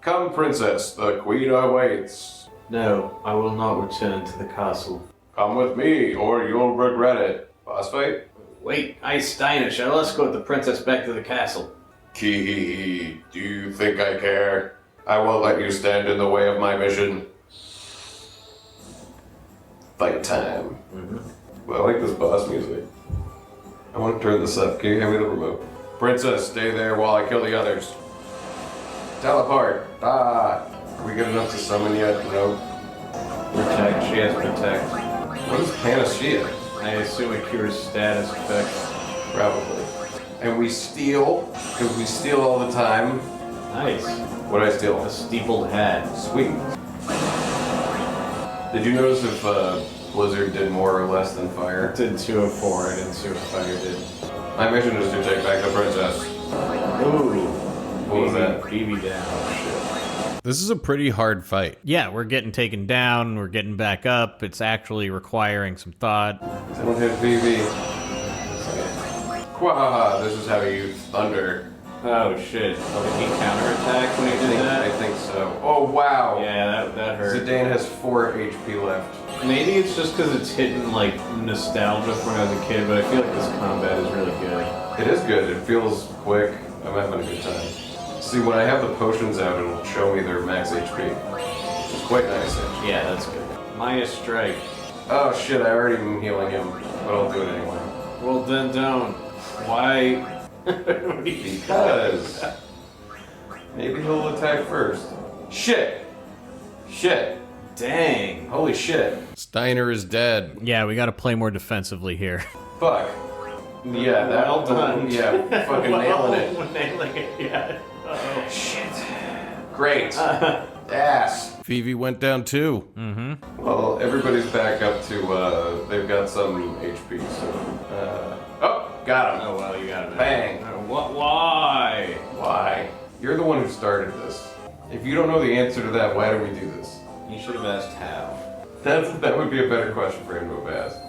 Come, princess, the queen awaits. No, I will not return to the castle. Come with me, or you'll regret it. Boss fight? Wait, Steiner, shall I escort the princess back to the castle? Kee, do you think I care? I won't let you stand in the way of my mission. Fight time. Well, I like this boss music. I want to turn this up. Can you hand me the remote? Princess, stay there while I kill the others. Teleport. Are we good enough to summon yet? No. Protect. She has protect. What is panacea? I assume it cures status effects. Probably. And we steal, because we steal all the time. Nice. What did I steal? A steepled hat. Sweet. Did you notice if Blizzard did more or less than fire? I did 204. I didn't see what fire did. My mission is to take back the princess. Ooh. What was that? BB down. This is a pretty hard fight. Yeah, we're getting taken down, we're getting back up. It's actually requiring some thought. Don't hit PV. Quahaha, this is how you thunder. Oh shit. Did he counterattack when he did that? I think so. Oh wow. Yeah, that hurt. Zidane has 4 HP left. Maybe it's just because it's hitting like nostalgia from when I was a kid, but I feel like this combat is really good. It is good. It feels quick. I'm having a good time. See, when I have the potions out, it'll show me their max HP. It's quite nice, actually. Yeah, that's good. Minus strike. Oh shit, I already am healing him, but I'll do it anyway. Well then don't. Why? Because maybe he'll attack first. Shit! Dang. Holy shit. Steiner is dead. Yeah, we gotta play more defensively here. Fuck. Yeah, that. Well done. Yeah, fucking nailing it. Nailing it, yeah. Uh-oh. Shit. Great. Ass. Vivi went down too. Well, everybody's back up to, they've got some HP, so, oh, got him. Oh well, you got it. Bang. What? Why? Why? You're the one who started this. If you don't know the answer to that, why do we do this? You should have asked how. That would be a better question for him to have asked.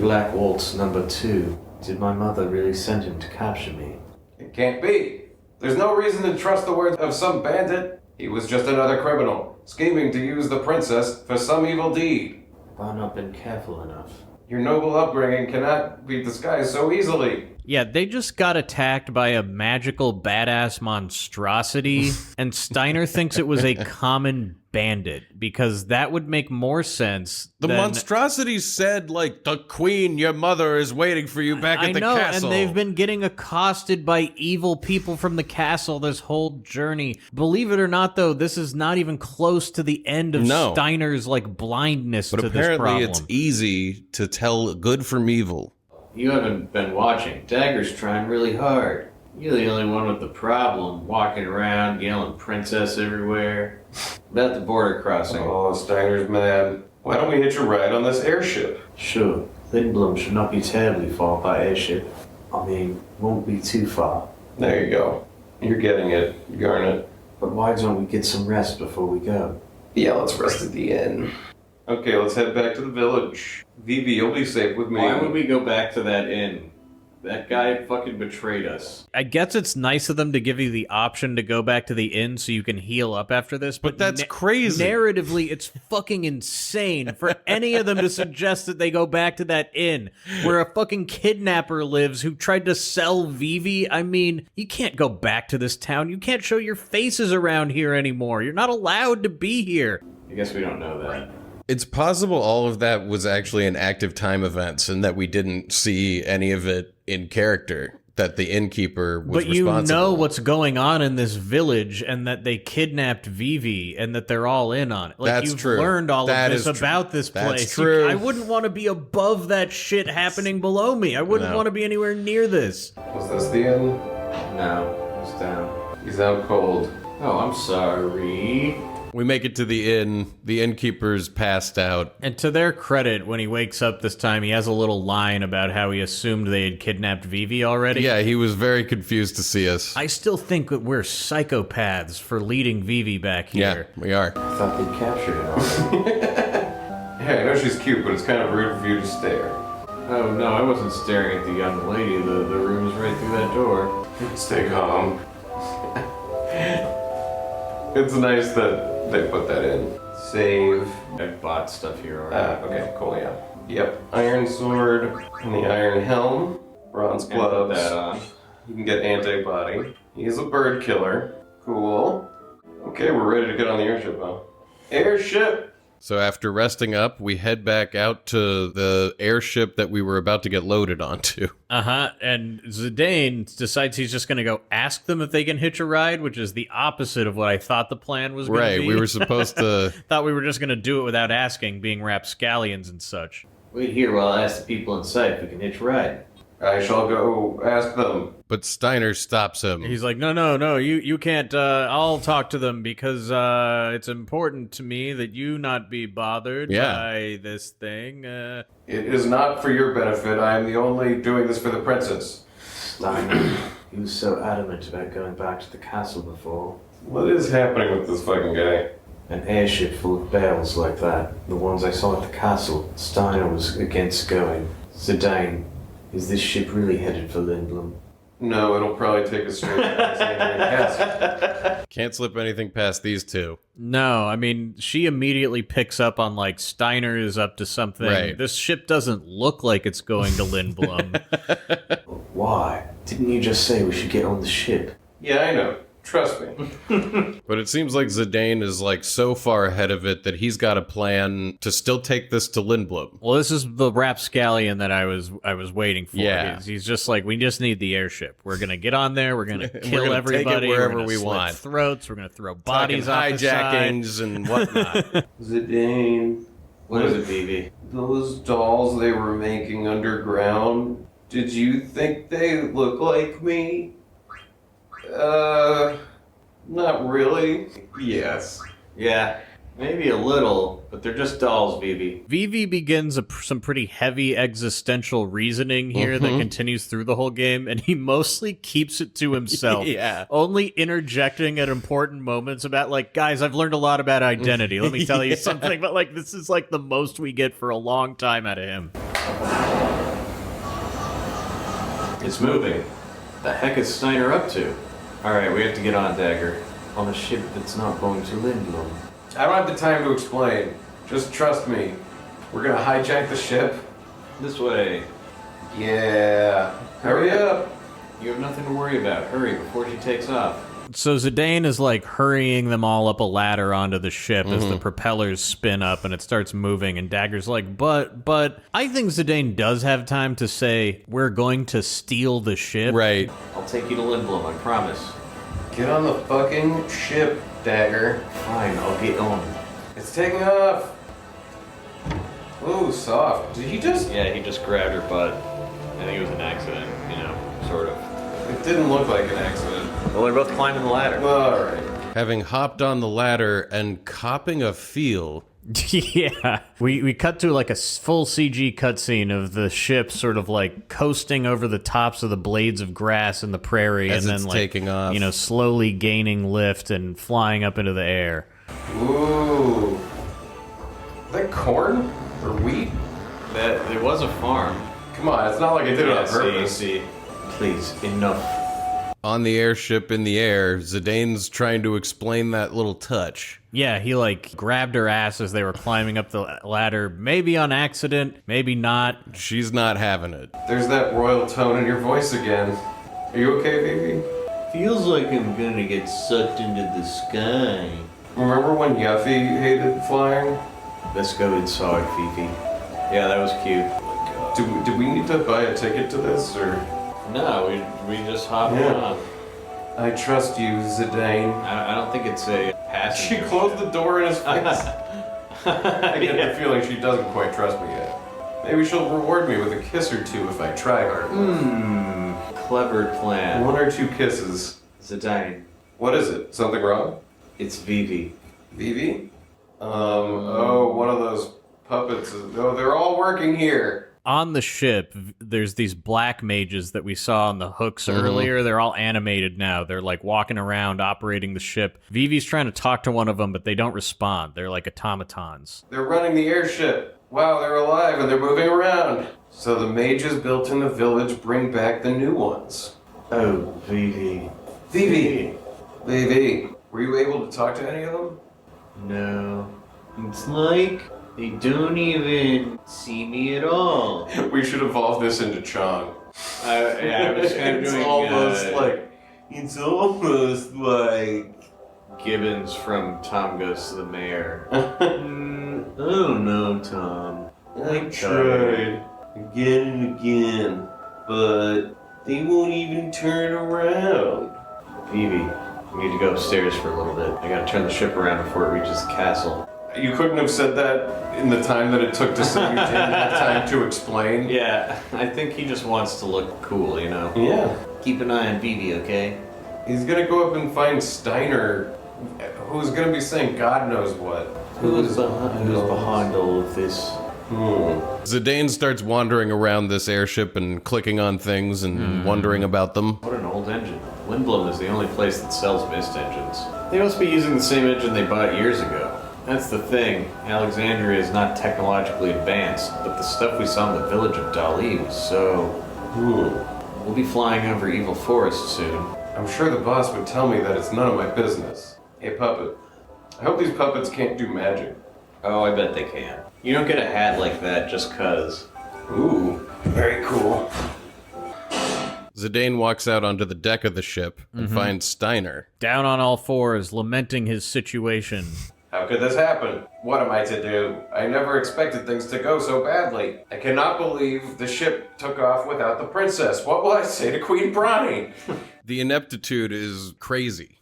Black Waltz #2. Did my mother really send him to capture me? It can't be. There's no reason to trust the words of some bandit. He was just another criminal, scheming to use the princess for some evil deed. I've not been careful enough. Your noble upbringing cannot be disguised so easily. Yeah, they just got attacked by a magical badass monstrosity, and Steiner thinks it was a common bandit, because that would make more sense The than... monstrosity said, like, the queen, your mother, is waiting for you back at the castle. And they've been getting accosted by evil people from the castle this whole journey. Believe it or not, though, this is not even close to the end of Steiner's, like, blindness But to this problem. apparently it's easy to tell good from evil. You haven't been watching. Dagger's trying really hard. You're the only one with the problem, walking around, yelling princess everywhere. About the border crossing. Oh, Steiner's mad. Why don't we hitch a ride on this airship? Sure, Lindblom should not be terribly far by airship. I mean, won't be too far. There you go. You're getting it, Garnet. But why don't we get some rest before we go? Yeah, let's rest at the inn. Okay, let's head back to the village. Vivi, you'll be safe with me. Why would we go back to that inn? That guy fucking betrayed us. I guess it's nice of them to give you the option to go back to the inn so you can heal up after this, But that's crazy. Narratively, it's fucking insane for any of them to suggest that they go back to that inn where a fucking kidnapper lives who tried to sell Vivi. I mean, you can't go back to this town. You can't show your faces around here anymore. You're not allowed to be here. I guess we don't know that. It's possible all of that was actually an active time events and that we didn't see any of it in character, that the innkeeper was But you responsible. know what's going on in this village and that they kidnapped Vivi and that they're all in on it. Like, That's you've true. learned all That of this is true. about this That's place. true. I wouldn't want to be above that shit happening below me. I wouldn't No. want to be anywhere near this. Was this the inn? No, it's down. He's out cold. Oh, I'm sorry. We make it to the inn. The innkeeper's passed out. And to their credit, when he wakes up this time, he has a little line about how he assumed they had kidnapped Vivi already. Yeah, he was very confused to see us. I still think that we're psychopaths for leading Vivi back here. Yeah, we are. I thought they captured it already. Hey, I know she's cute, but it's kind of rude for you to stare. Oh no, I wasn't staring at the young lady. The room is right through that door. Stay calm. It's nice that they put that in. Save. I bought stuff here already. Okay, cool, yeah. Yep. Iron sword and the iron helm. Bronze And put gloves. that on. You can get antibody. He's a bird killer. Cool. Okay, we're ready to get on the airship, huh? Airship! So after resting up, we head back out to the airship that we were about to get loaded onto. And Zidane decides he's just going to go ask them if they can hitch a ride, which is the opposite of what I thought the plan was going to be. Right, we were supposed to... Thought we were just going to do it without asking, being rapscallions and such. Wait here while I ask the people inside if we can hitch a ride. I shall go ask them. But Steiner stops him. He's like, no, you can't, I'll talk to them because it's important to me that you not be bothered by this thing. It is not for your benefit. I am the only doing this for the princess. Steiner, he was so adamant about going back to the castle before. What is happening with this fucking guy? An airship full of barrels like that, the ones I saw at the castle, Steiner was against going. Zidane, is this ship really headed for Lindblom? No, it'll probably take us straight to Alexandria Castle. Can't slip anything past these two. No, I mean, she immediately picks up on, like, Steiner is up to something. Right. This ship doesn't look like it's going to Lindblom. Why? Didn't you just say we should get on the ship? Yeah, I know. Trust me. But it seems like Zidane is like so far ahead of it that he's got a plan to still take this to Lindblom. Well, this is the rapscallion that I was waiting for. Yeah. He's just like, we just need the airship. We're gonna get on there. We're gonna kill gonna everybody. take it wherever we're gonna we slit want. throats. We're gonna throw Talking bodies off the side. hijackings and whatnot. Zidane. What is it, BB? Those dolls they were making underground, did you think they look like me? Not really. Yes. Yeah, maybe a little, but they're just dolls, BB. Vivi begins some pretty heavy existential reasoning here that continues through the whole game, and he mostly keeps it to himself. Yeah. Only interjecting at important moments about, like, guys, I've learned a lot about identity. Let me tell you something. But, like, this is, like, the most we get for a long time out of him. It's moving. The heck is Steiner up to? Alright, we have to get on, Dagger. On a ship that's not going to Lindblom. I don't have the time to explain. Just trust me. We're gonna hijack the ship. This way. Yeah. Hurry up. You have nothing to worry about. Hurry before she takes off. So Zidane is, like, hurrying them all up a ladder onto the ship as the propellers spin up and it starts moving, and Dagger's like, but I think Zidane does have time to say, we're going to steal the ship. Right. I'll take you to Lindblom, I promise. Get on the fucking ship, Dagger. Fine, I'll get on. It's taking off. Ooh, soft. Did he just? Yeah, he just grabbed her butt. I think it was an accident, you know, sort of. It didn't look like an accident. Well, they're both climbing the ladder. Alright. Having hopped on the ladder and copping a feel. Yeah. We cut to, like, a full CG cutscene of the ship sort of, like, coasting over the tops of the blades of grass in the prairie As and it's then, like, taking off. you know, slowly gaining lift and flying up into the air. Ooh. Is that corn? Or wheat? That it was a farm. Come on, it's not like I did it on purpose. See. Please, enough. On the airship in the air, Zidane's trying to explain that little touch. Yeah, he, like, grabbed her ass as they were climbing up the ladder, maybe on accident, maybe not. She's not having it. There's that royal tone in your voice again. Are you okay, baby? Feels like I'm gonna get sucked into the sky. Remember when Yuffie hated flying? Let's go inside, Fifi. Yeah, that was cute. Do we need to buy a ticket to this, or? No, we just hop Yeah. on. I trust you, Zidane. I don't think it's a passenger. She closed the door in his face. I get the feeling she doesn't quite trust me yet. Maybe she'll reward me with a kiss or two if I try hard. Clever plan. One or two kisses. Zidane, What is it? Something wrong? it's Vivi. Vivi? Oh, one of those puppets. Oh, they're all working here. On the ship, there's these black mages that we saw on the hooks earlier. They're all animated now. They're, like, walking around, operating the ship. Vivi's trying to talk to one of them, but they don't respond. They're like automatons. They're running the airship. Wow, they're alive and they're moving around. So the mages built in the village bring back the new ones. Oh, Vivi. Vivi. Vivi. Were you able to talk to any of them? No. It's like they don't even see me at all. We should evolve this into Chong. I was kind of It's doing it's almost like Gibbons from Tom Goes to the Mayor. I don't know, Tom. I tried again and again, but they won't even turn around. Phoebe, we need to go upstairs for a little bit. I gotta turn the ship around before it reaches the castle. You couldn't have said that in the time that it took to say you didn't have time to explain. Yeah, I think he just wants to look cool, you know? Yeah. Keep an eye on Phoebe, okay? He's gonna go up and find Steiner, who's gonna be saying God knows what. Who's behind all of this? Zidane starts wandering around this airship and clicking on things and wondering about them. What an old engine. Windblown is the only place that sells mist engines. They must be using the same engine they bought years ago. That's the thing. Alexandria is not technologically advanced, but the stuff we saw in the village of Dali was so... We'll be flying over Evil Forest soon. I'm sure the boss would tell me that it's none of my business. Hey, puppet. I hope these puppets can't do magic. Oh, I bet they can. You don't get a hat like that just cuz. Ooh, very cool. Zidane walks out onto the deck of the ship and finds Steiner. Down on all fours, lamenting his situation. How could this happen? What am I to do? I never expected things to go so badly. I cannot believe the ship took off without the princess. What will I say to Queen Brani? The ineptitude is crazy.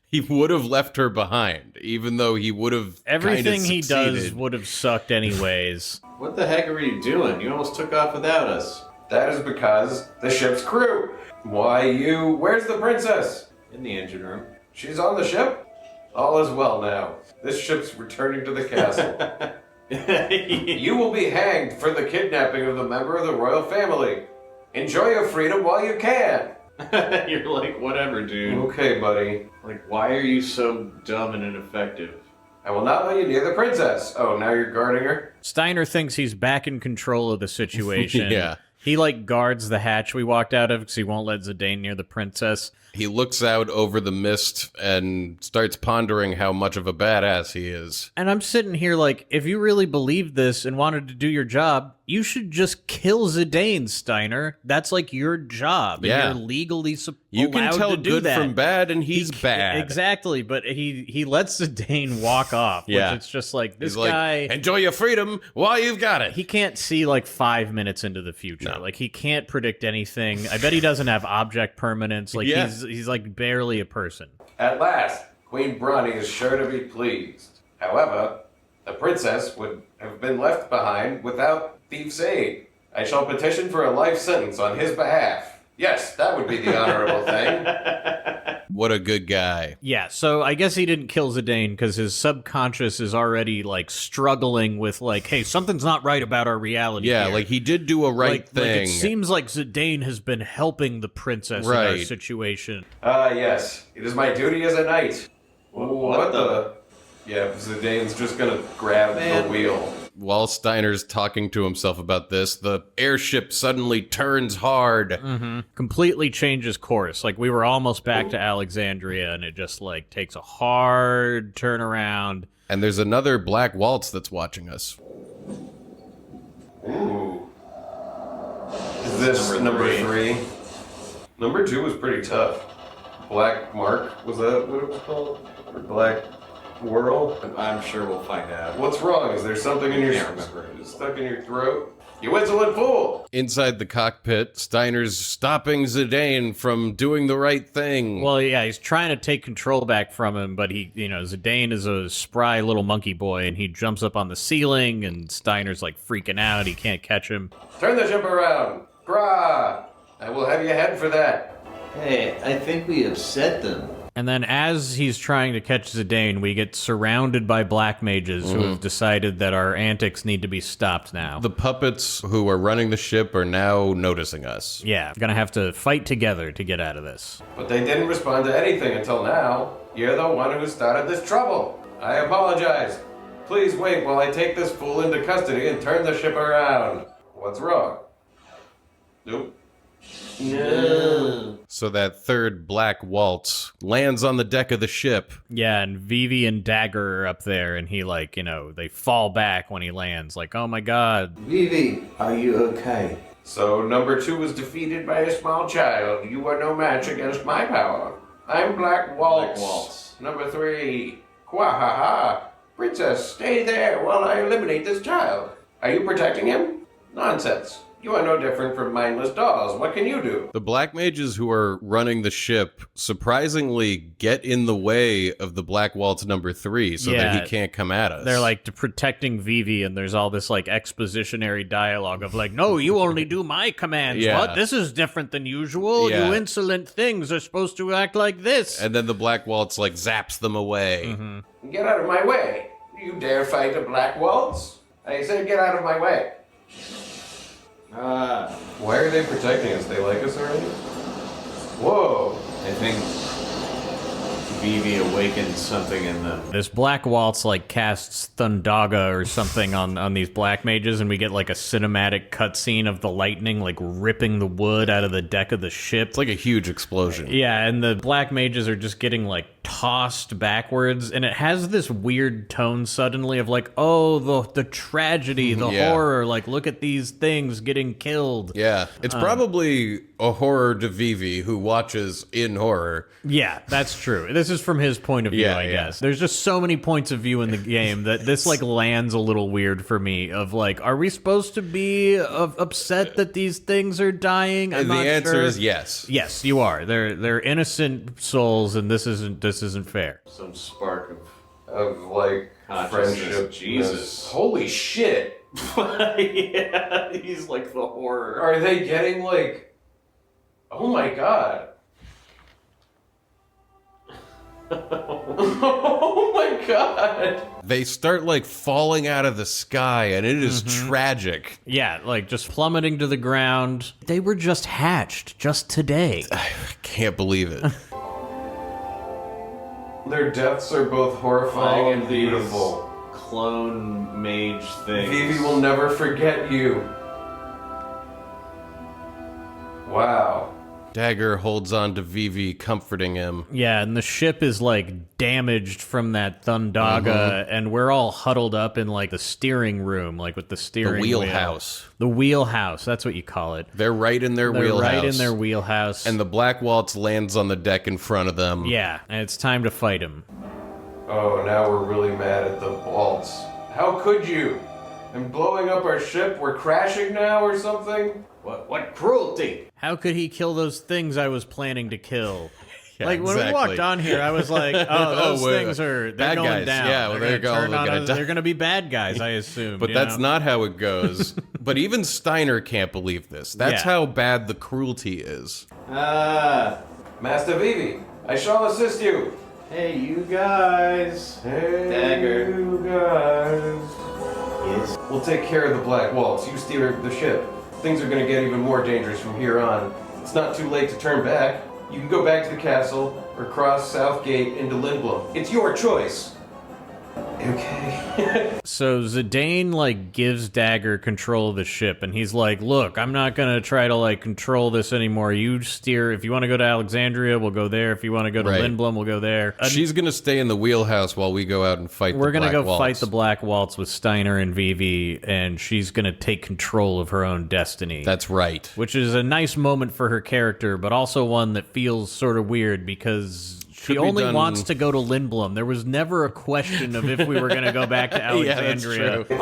He would have left her behind, even though he would have Everything he does succeeded. would have sucked anyways. What the heck are you doing? You almost took off without us. That is because the ship's crew. Where's the princess? In the engine room. She's on the ship? All is well now. This ship's returning to the castle. You will be hanged for the kidnapping of the member of the royal family. Enjoy your freedom while you can. You're like, whatever, dude. Okay, buddy. Like, why are you so dumb and ineffective? I will not let you near the princess. Oh, now you're guarding her? Steiner thinks he's back in control of the situation. Yeah. He, guards the hatch we walked out of because he won't let Zidane near the princess. He looks out over the mist and starts pondering how much of a badass he is. And I'm sitting here if you really believed this and wanted to do your job, you should just kill Zidane, Steiner. That's your job. Yeah. And you're legally You can allowed tell to do good that. from bad, and he's bad. Exactly, but he lets Zidane walk off. Yeah. Which it's just this He's guy... enjoy your freedom while you've got it. He can't see 5 minutes into the future. No. He can't predict anything. I bet he doesn't have object permanence. Yeah. He's barely a person. At last, Queen Brani is sure to be pleased. However, the princess would have been left behind without Thief's aid. I shall petition for a life sentence on his behalf. Yes, that would be the honorable thing. What a good guy. Yeah, so I guess he didn't kill Zidane because his subconscious is already struggling with hey, something's not right about our reality. Yeah, here. he did do a right thing. It seems like Zidane has been helping the princess in our Right. situation. Yes. It is my duty as a knight. What the? Yeah, Zidane's just gonna grab the wheel. While Steiner's talking to himself about this, the airship suddenly turns hard. Completely changes course. We were almost back to Alexandria, and it just takes a hard turnaround. And there's another Black Waltz that's watching us. Ooh. Is this number three? Number 2 was pretty tough. Black Mark, was that what it was called? Or Black Whirl? I'm sure we'll find out. What's wrong? Is there something in your stuck in your throat? You insolent fool! Inside the cockpit, Steiner's stopping Zidane from doing the right thing. Well, yeah, he's trying to take control back from him, but Zidane is a spry little monkey boy, and he jumps up on the ceiling, and Steiner's freaking out. He can't catch him. Turn the ship around! Grah! I will have your head for that. Hey, I think we upset them. And then as he's trying to catch Zidane, we get surrounded by black mages who have decided that our antics need to be stopped now. The puppets who are running the ship are now noticing us. Yeah, gonna have to fight together to get out of this. But they didn't respond to anything until now. You're the one who started this trouble. I apologize. Please wait while I take this fool into custody and turn the ship around. What's wrong? Nope. No. So that third Black Waltz lands on the deck of the ship. Yeah, and Vivi and Dagger are up there, and he, like, you know, they fall back when he lands. Like, oh my god. Vivi, are you okay? So number 2 was defeated by a small child. You are no match against my power. I'm Black Waltz. Black Waltz. Number 3. Quahaha. Princess, stay there while I eliminate this child. Are you protecting him? Nonsense. You are no different from mindless dolls. What can you do? The black mages who are running the ship surprisingly get in the way of the Black Waltz number 3 so that Yeah. he can't come at us. They're like protecting Vivi, and there's all this like expositionary dialogue of like, no, you only do my commands. Yeah. What? This is different than usual. Yeah. You insolent things are supposed to act like this. And then the Black Waltz like zaps them away. Get out of my way. You dare fight a Black Waltz? I said get out of my way. Why are they protecting us? They like us already? Whoa. I think Vivi awakened something in them. This Black Waltz like casts Thundaga or something on these black mages, and we get like a cinematic cutscene of the lightning like ripping the wood out of the deck of the ship. It's like a huge explosion. Yeah, and the black mages are just getting like tossed backwards, and it has this weird tone suddenly of like, oh, the tragedy, the Yeah. horror, like look at these things getting killed. Yeah, it's probably a horror to Vivi who watches in horror. Yeah, that's true. This is from his point of view, Yeah, I yeah. guess. There's just so many points of view in the game that this like lands a little weird for me of like, are we supposed to be upset that these things are dying? I'm And the not answer sure. is yes. Yes, you are. They're innocent souls, and this isn't fair. Some spark Of like Consciousness. friendship. Jesus. Holy shit. of. Yeah, he's like the horror. Are they getting like. Oh my god. Oh my god. They start like falling out of the sky, and it is tragic. Yeah, like just plummeting to the ground. They were just hatched just today. I can't believe it. Their deaths are both horrifying All and of these beautiful. clone mage things. Vivi will never forget you. Wow. Dagger holds on to Vivi, comforting him. Yeah, and the ship is like damaged from that Thundaga, and we're all huddled up in like the steering room, like with the The steering wheelhouse. wheel. The wheelhouse, that's what you call it. They're right in their They're wheelhouse. right in their wheelhouse. And the Black Waltz lands on the deck in front of them. yeah, and it's time to fight him. Oh, now we're really mad at the Waltz. How could you? And blowing up our ship? We're crashing now or something? What cruelty? How could he kill those things I was planning to kill? Yeah, like when we exactly. walked on here, I was like, "Oh, those we're- things are—they're bad going guys. down. Yeah, well, they're they're gonna turn on gonna us. die. They're going to be bad guys, I assume." But that's not how it goes. But even Steiner can't believe this. That's Yeah. how bad the cruelty is. Master Vivi, I shall assist you. Hey, you guys. Hey, Dagger. you guys. Yes. We'll take care of the Black Waltz. You steer the ship. Things are going to get even more dangerous from here on. It's not too late to turn back. You can go back to the castle or cross South Gate into Lindblom. It's your choice. Okay. So Zidane like gives Dagger control of the ship, and he's like, "Look, I'm not gonna try to like control this anymore. You steer. If you want to go to Alexandria, we'll go there. If you want to go to Right. Lindblom, we'll go there." She's going to stay in the wheelhouse while we go out and fight We're the gonna Black go Waltz. fight the Black Waltz with Steiner and Vivi, and she's gonna take control of her own destiny. That's right. which is a nice moment for her character, but also one that feels sort of weird because she Could be only done- wants to go to Lindblom. There was never a question of if we were going to go back to Yeah, that's Alexandria. true.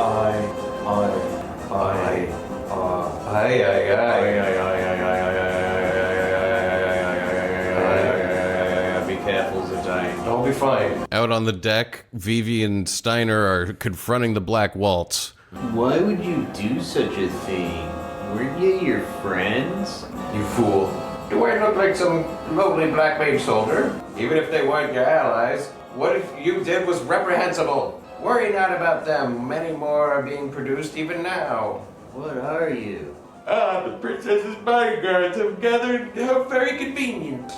Be careful, Zidane. I'll be fine. Out on the deck, Vivi and Steiner are confronting the Black Waltz. Why would you do such a thing? Weren't you your friends? You fool. Do I look like some lowly black mage soldier? Even if they weren't your allies, what if you did was reprehensible? Worry not about them. Many more are being produced even now. What are you? The princess's bodyguards have gathered. How very convenient.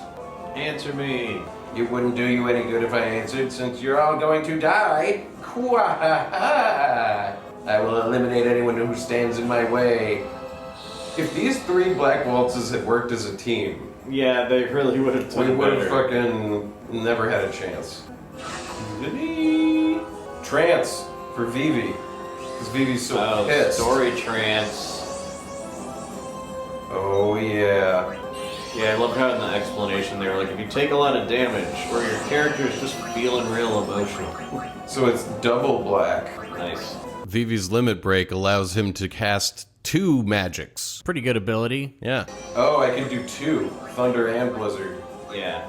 Answer me. It wouldn't do you any good if I answered, since you're all going to die. Quahaha! I will eliminate anyone who stands in my way. If these 3 Black Waltzes had worked as a team, Yeah, they really would have done we would have better. fucking never had a chance. Trance for Vivi. Because Vivi's so pissed. Story trance. Oh, yeah. Yeah, I love how in the explanation they were like, if you take a lot of damage, or your character's just feeling real emotional. So it's double black. Nice. Vivi's limit break allows him to cast 2 magics. Pretty good ability. Yeah. Oh, I can do 2. Thunder and Blizzard. Yeah.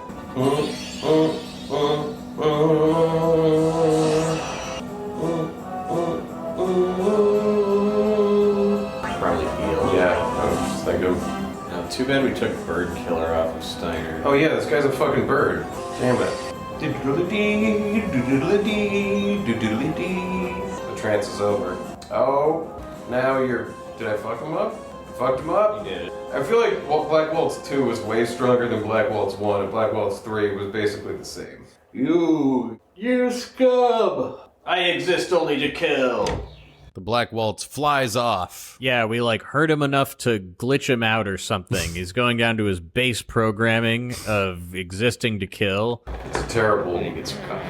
Probably heal. Yeah, I was just thinking. No, too bad we took Bird Killer off of Steiner. Oh yeah, this guy's a fucking bird. Damn it. The trance is over. Oh, now you're... Did I fuck him up? I fucked him up? You did it. I feel like Black Waltz 2 was way stronger than Black Waltz 1, and Black Waltz 3 was basically the same. You scum! I exist only to kill. The Black Waltz flies off. Yeah, we like hurt him enough to glitch him out or something. He's going down to his base programming of existing to kill. It's terrible. And he gets caught.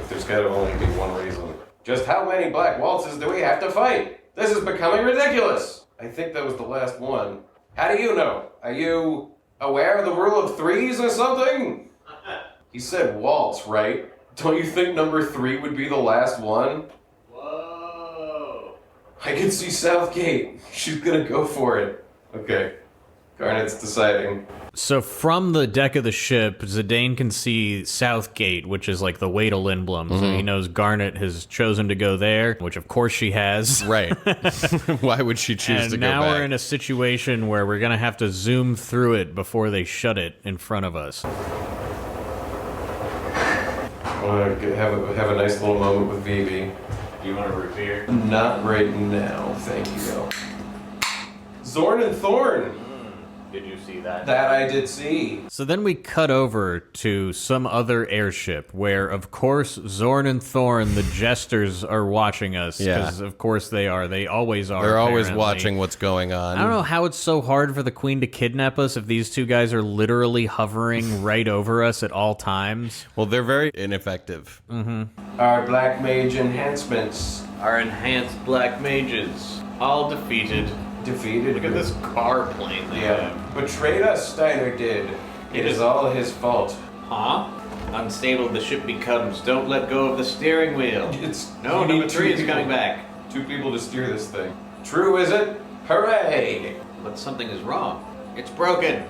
There's got to only be one reason. Just how many Black Waltzes do we have to fight? This is becoming ridiculous. I think that was the last one. How do you know? Are you aware of the rule of 3s or something? He said waltz, right? Don't you think number 3 would be the last one? Whoa. I can see Southgate. She's gonna go for it. Okay. Garnet's deciding. So from the deck of the ship, Zidane can see Southgate, which is like the Wadal emblem. So he knows Garnet has chosen to go there, which of course she has. Right. Why would she choose And to go now back? we're in a situation where we're going to have to zoom through it before they shut it in front of us. I want to have a nice little moment with Vivi. Do you want a root beer? Not right now, thank you. Zorn and Thorn. Did you see that? That I did see. So then we cut over to some other airship where, of course, Zorn and Thorn, the jesters, are watching us. Yeah. Because, of course, they are. They always are. They're always apparently. watching what's going on. I don't know how it's so hard for the Queen to kidnap us if these two guys are literally hovering right over us at all times. Well, they're very ineffective. Our Black Mage enhancements. Our enhanced black mages. All defeated. Defeated. Look at this car plane they Yeah. have. Betrayed us, Steiner did. It is all his fault. Huh? Unstable the ship becomes. Don't let go of the steering wheel. It's No, you need number 3 two is people- coming back. 2 people to steer this thing. True, is it? Hooray! But something is wrong. It's broken.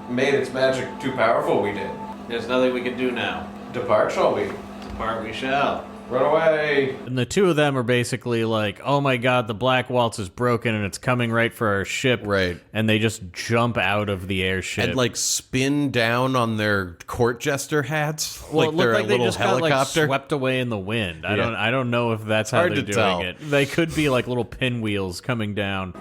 Made its magic too powerful, we did. There's nothing we can do now. Depart, shall we? Depart we shall. Run away! And the two of them are basically like, oh my god, the Black Waltz is broken and it's coming right for our ship. Right. And they just jump out of the airship. And like spin down on their court jester hats, well, like it they're looked a like they little just helicopter. got like swept away in the wind. I Yeah. don't know if that's how Hard they're to doing tell. it. They could be like little pinwheels coming down.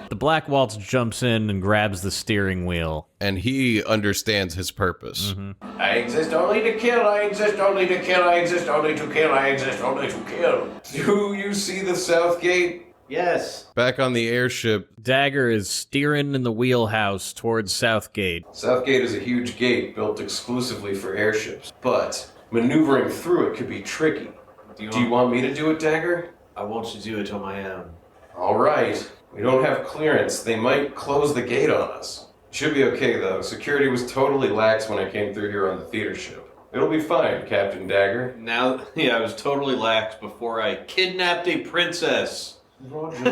The Black Waltz jumps in and grabs the steering wheel. And he understands his purpose. I exist only to kill, I exist only to kill, I exist only to kill, I exist only to kill. Do you see the Southgate? Yes. Back on the airship, Dagger is steering in the wheelhouse towards Southgate. Southgate is a huge gate built exclusively for airships, but maneuvering through it could be tricky. Do you want me to do it, Dagger? I want to do it on my own. All right. We don't have clearance. They might close the gate on us. Should be okay, though. Security was totally lax when I came through here on the theater ship. It'll be fine, Captain Dagger. Now, yeah, I was totally lax before I kidnapped a princess. Roger.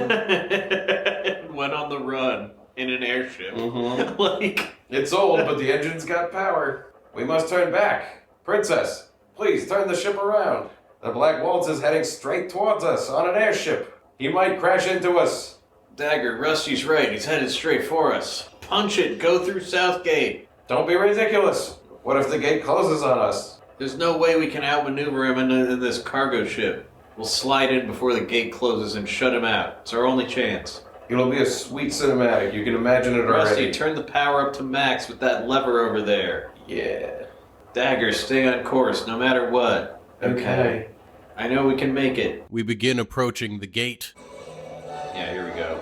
Went on the run in an airship. Mm-hmm. Like, It's old, but the engine's got power. We must turn back. Princess, please turn the ship around. The Black Waltz is heading straight towards us on an airship. He might crash into us. Dagger, Rusty's right. He's headed straight for us. Punch it. Go through Southgate. Don't be ridiculous. What if the gate closes on us? There's no way we can outmaneuver him in this cargo ship. We'll slide in before the gate closes and shut him out. It's our only chance. It'll be a sweet cinematic. You can imagine it Rusty, already. turn the power up to max with that lever over there. Yeah. Dagger, stay on course no matter what. Okay. I know we can make it. We begin approaching the gate. Yeah, here we go.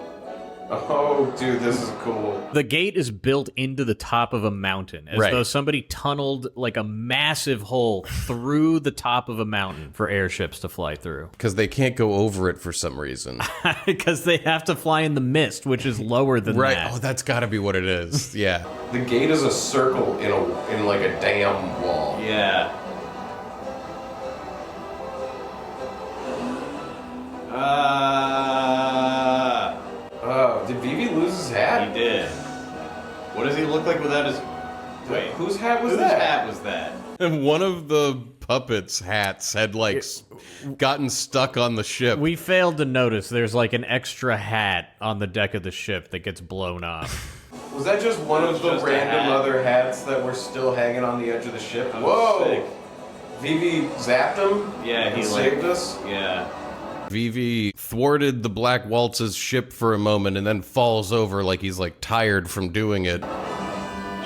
Oh, dude, this is cool. The gate is built into the top of a mountain, as Right. though somebody tunneled like a massive hole through the top of a mountain for airships to fly through. Because they can't go over it for some reason. Because they have to fly in the mist, which is lower than Right. that. Oh, that's got to be what it is. Yeah. The gate is a circle in like a dam wall. Yeah. Did Vivi lose his hat? He did. What does he look like without his... Wait. Whose hat was Whose that? hat was that? And one of the puppets' hats had like gotten stuck on the ship. We failed to notice there's like an extra hat on the deck of the ship that gets blown off. Was that just one of the Just a random hat. other hats that were still hanging on the edge of the ship? That Whoa! was sick. Vivi zapped him? Yeah, and he saved us? Yeah. Vivi thwarted the Black Waltz's ship for a moment and then falls over like he's like tired from doing it.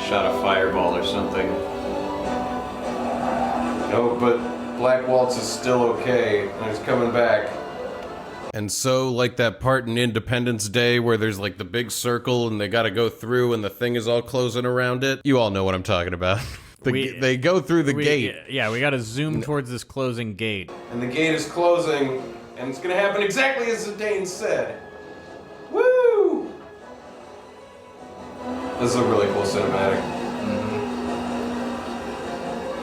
Shot a fireball or something. No, but Black Waltz is still okay, and he's coming back. And so, like that part in Independence Day where there's like the big circle and they got to go through and the thing is all closing around it. You all know what I'm talking about. They go through the gate. Yeah, we got to zoom towards this closing gate. And the gate is closing, and it's gonna happen exactly as Zidane said. Woo! This is a really cool cinematic.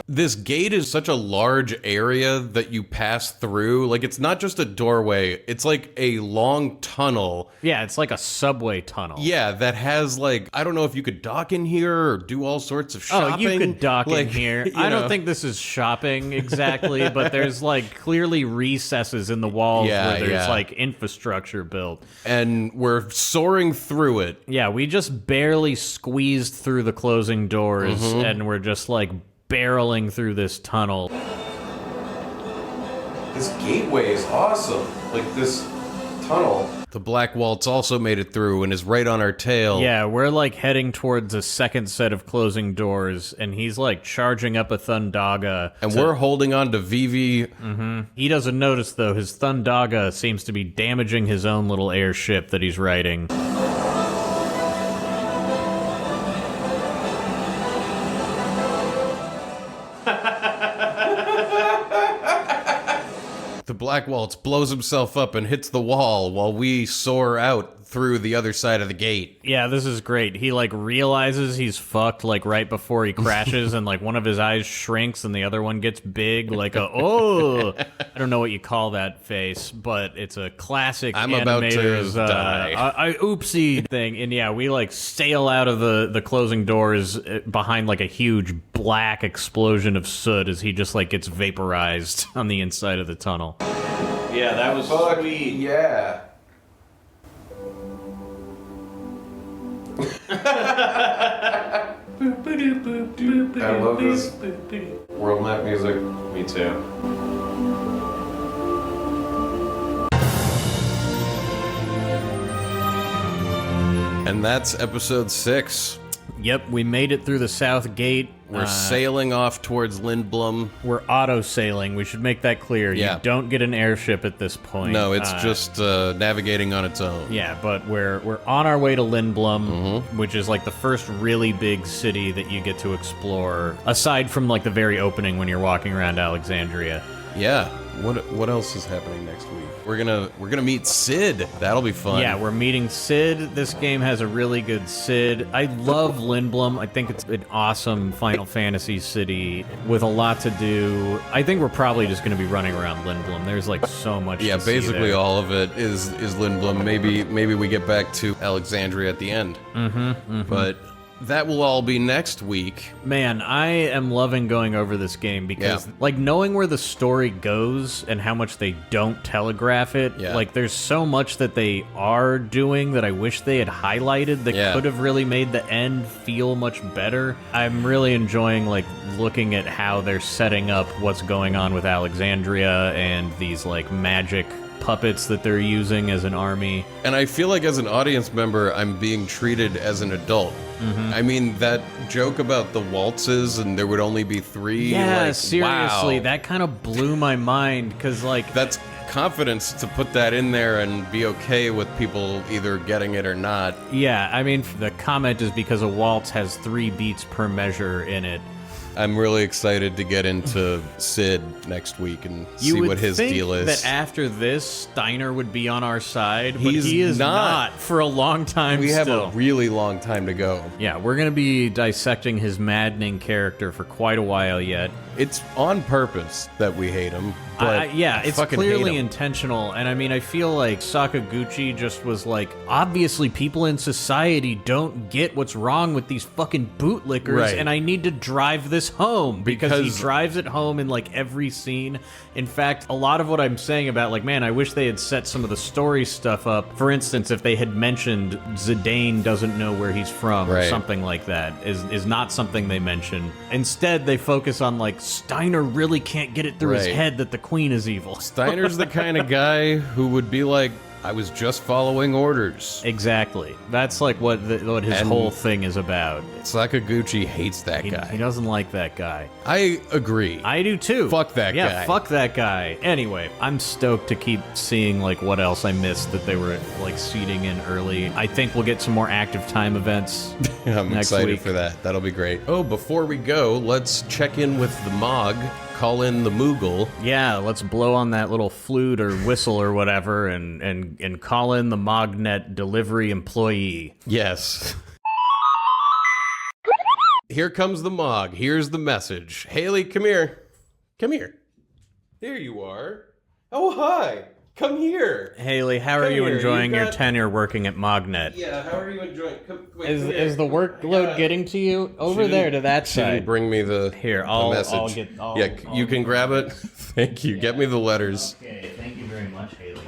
This gate is such a large area that you pass through. Like, it's not just a doorway. It's like a long tunnel. Yeah, it's like a subway tunnel. Yeah, that has like, I don't know if you could dock in here or do all sorts of shopping. Oh, you could dock like, in here. you I know. don't think this is shopping exactly, but there's like clearly recesses in the walls Yeah, where there's yeah. like infrastructure built. And we're soaring through it. Yeah, we just barely squeezed through the closing doors and we're just like barreling through this tunnel. This gateway is awesome. Like this tunnel. The Black Waltz also made it through and is right on our tail. Yeah, we're like heading towards a second set of closing doors, and he's like charging up a Thundaga. And we're holding on to Vivi. He doesn't notice though, his Thundaga seems to be damaging his own little airship that he's riding. The Black Waltz blows himself up and hits the wall while we soar out through the other side of the gate. Yeah, this is great. He like realizes he's fucked like right before he crashes, and like one of his eyes shrinks and the other one gets big, like a I don't know what you call that face, but it's a classic I'm about to animator's die. I oopsie thing. And yeah, we like sail out of the closing doors behind like a huge black explosion of soot as he just like gets vaporized on the inside of the tunnel. Yeah, that was Fuck sweet. yeah. I love this world map music. Me too. And that's episode 6. Yep, we made it through the south gate. We're sailing off towards Lindblom. We're auto sailing. We should make that clear. Yeah. You don't get an airship at this point. No, it's just navigating on its own. Yeah, but we're on our way to Lindblom, which is like the first really big city that you get to explore, aside from like the very opening when you're walking around Alexandria. Yeah. What else is happening next week? We're gonna meet Sid. That'll be fun. Yeah, we're meeting Sid. This game has a really good Sid. I love Lindblom. I think it's an awesome Final Fantasy city with a lot to do. I think we're probably just going to be running around Lindblom. There's like so much. Yeah, to see basically there. all of it is Lindblom. Maybe we get back to Alexandria at the end. But that will all be next week. Man, I am loving going over this game because, Yeah. like, knowing where the story goes and how much they don't telegraph it, Yeah. like, there's so much that they are doing that I wish they had highlighted that Yeah. could have really made the end feel much better. I'm really enjoying, like, looking at how they're setting up what's going on with Alexandria and these, like, magic puppets that they're using as an army. And I feel like as an audience member, I'm being treated as an adult. I mean, that joke about the waltzes and there would only be 3. Yeah, like, seriously, wow. that kind of blew my mind because, like, That's confidence to put that in there and be okay with people either getting it or not. yeah, I mean, the comment is because a waltz has 3 beats per measure in it. I'm really excited to get into Sid next week and see what his deal is. That after this, Steiner would be on our side, but He's he is not. for a long time. We have still. a really long time to go. Yeah, we're gonna be dissecting his maddening character for quite a while yet. It's on purpose that we hate him. But yeah, I it's fucking hate clearly him. intentional, and I mean, I feel like Sakaguchi just was like, obviously people in society don't get what's wrong with these fucking bootlickers, Right. and I need to drive this home, because he Because- drives it home in like every scene. In fact, a lot of what I'm saying about like, man, I wish they had set some of the story stuff up. For instance, if they had mentioned Zidane doesn't know where he's from, or Right. something like that, is not something they mention. Instead, they focus on like, Steiner really can't get it through his Right. head that the queen is evil. Steiner's the kind of guy who would be like, I was just following orders. Exactly. That's like what what his And- whole thing is about. Sakaguchi hates that He guy. doesn't like that guy. I agree. I do too. Fuck that yeah, guy. fuck that guy. Anyway, I'm stoked to keep seeing like what else I missed that they were like seeding in early. I think we'll get some more active time events. I'm next excited week. for that. That'll be great. Oh, before we go, let's check in with the Mog, call in the Moogle. Yeah, let's blow on that little flute or whistle or whatever and call in the Mognet delivery employee. Yes. Here comes the Mog. Here's the message. Haley, come here. Come here. There you are. Oh, hi. Come here. Haley, how are Come you here, enjoying you've your got- tenure working at Mognet? Yeah, how are you enjoying? Wait, Is the workload getting to you? Over She there didn't- to that She didn't side. bring me the Here, the I'll message. I'll You can grab it. Thank you. Get me the letters. Okay, thank you very much, Haley.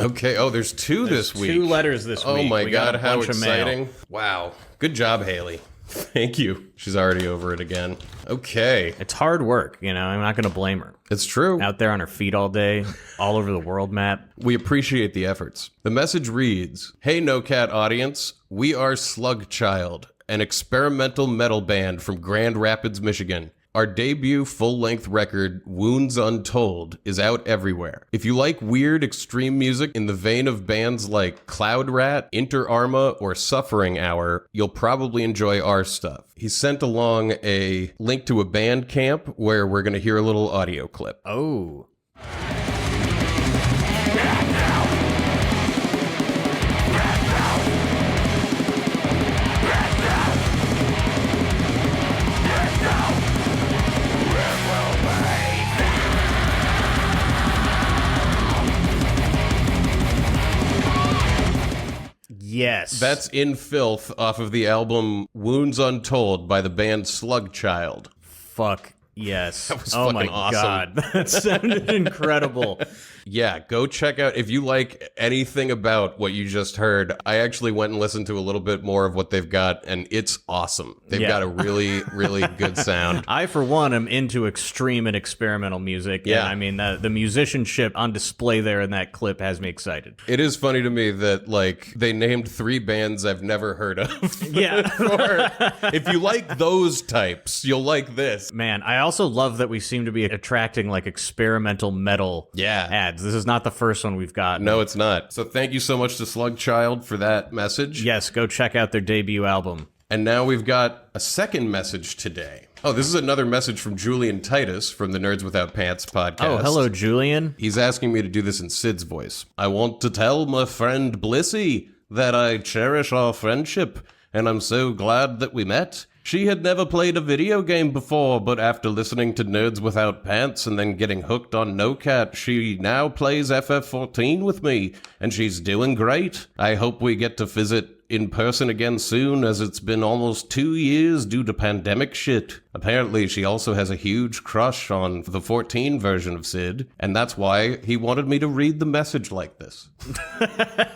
Okay. Oh, there's 2 this week. 2 letters this Oh week. my We got God, a how bunch of mail. exciting. Wow. Good job, Haley. Thank you. She's already over it again. Okay. It's hard work, you know. I'm not going to blame her. It's true. Out there on her feet all day, all over the world map. We appreciate the efforts. The message reads, Hey No Cat audience, we are Slugchild, an experimental metal band from Grand Rapids, Michigan. Our debut full-length record, Wounds Untold, is out everywhere. If you like weird, extreme music in the vein of bands like Cloud Rat, Inter Arma, or Suffering Hour, you'll probably enjoy our stuff. He sent along a link to a band camp where we're going to hear a little audio clip. Oh. Yes. That's In Filth off of the album Wounds Untold by the band Slugchild. fuck yes. That was oh my fucking awesome. God. That sounded incredible. Yeah, go check out, if you like anything about what you just heard, I actually went and listened to a little bit more of what they've got, and it's awesome. They've Yeah. got a really, really good sound. I, for one, am into extreme and experimental music. Yeah. And, I mean, the musicianship on display there in that clip has me excited. It is funny to me that, like, they named 3 bands I've never heard of. Yeah. If you like those types, you'll like this. Man, I also love that we seem to be attracting, like, experimental metal Yeah. ads. This is not the first one we've got. No, it's not. So thank you so much to Slugchild for that message. Yes, go check out their debut album. And now we've got a second message today. Oh, this is another message from Julian Titus from the Nerds Without Pants podcast. Oh, hello, Julian. He's asking me to do this in Sid's voice. I want to tell my friend Blissy that I cherish our friendship, and I'm so glad that we met. She had never played a video game before, but after listening to Nerds Without Pants and then getting hooked on No Cat, she now plays FF14 with me, and she's doing great. I hope we get to visit in person again soon, as it's been almost 2 years due to pandemic shit. Apparently, she also has a huge crush on the 14 version of Sid, and that's why he wanted me to read the message like this.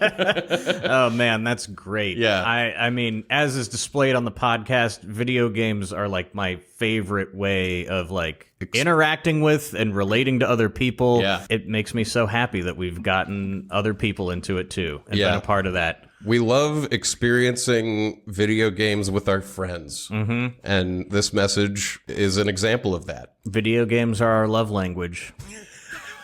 Oh, man, that's great. Yeah. I mean, as is displayed on the podcast, video games are, like, my favorite way of, like, interacting with and relating to other people. Yeah. It makes me so happy that we've gotten other people into it, too, and Yeah. been a part of that. We love experiencing video games with our friends. Mm-hmm. And this message is an example of that. Video games are our love language.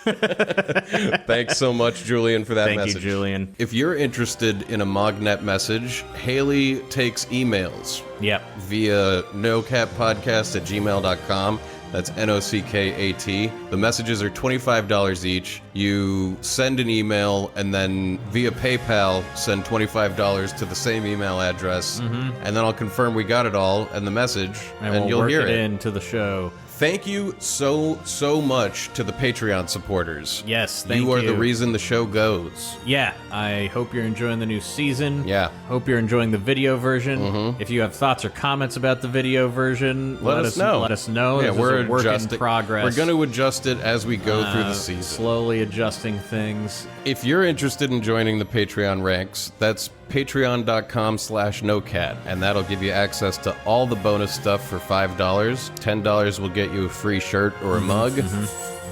Thanks so much, Julian, for that message. Thank you, Julian. If you're interested in a Mognet message, Haley takes emails Yep. via nocatpodcast@gmail.com. That's NOCKAT. The messages are $25 each. You send an email and then via PayPal send $25 to the same email address. And then I'll confirm we got it all and the message, and we'll you'll work hear it it. into the show. Thank you so much to the Patreon supporters. Yes, thank you. You are the reason the show goes. Yeah, I hope you're enjoying the new season. Yeah. Hope you're enjoying the video version. If you have thoughts or comments about the video version, Let us know. Let us know. Yeah, This we're is a work adjusting. in progress. We're going to adjust it as we go through the season. Slowly adjusting things. If you're interested in joining the Patreon ranks, that's patreon.com/nocat, and that'll give you access to all the bonus stuff for $5. $10 will get you a free shirt or a mug.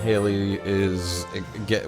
Haley is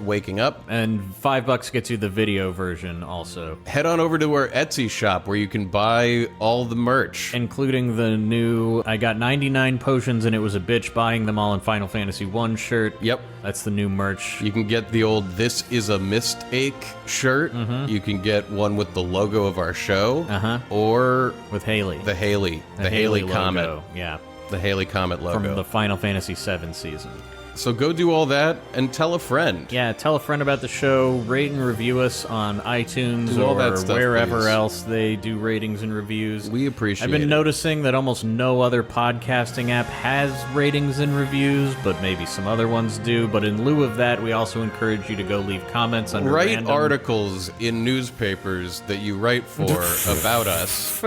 waking up. And $5 gets you the video version also. Head on over to our Etsy shop where you can buy all the merch. Including the new, I got 99 potions and it was a bitch buying them all in Final Fantasy 1 shirt. Yep. That's the new merch. You can get the old "This is a Mistake" shirt. You can get one with the logo of our show. Or With Haley. the Haley logo. Comet. Yeah. The Haley Comet logo. From the Final Fantasy 7 season. So go do all that and tell a friend. Yeah, tell a friend about the show, rate and review us on iTunes Do all or that stuff, wherever please. else they do ratings and reviews. We appreciate I've it. been noticing that almost no other podcasting app has ratings and reviews, but maybe some other ones do. But in lieu of that, we also encourage you to go leave comments under Write random... articles in newspapers that you write for about us.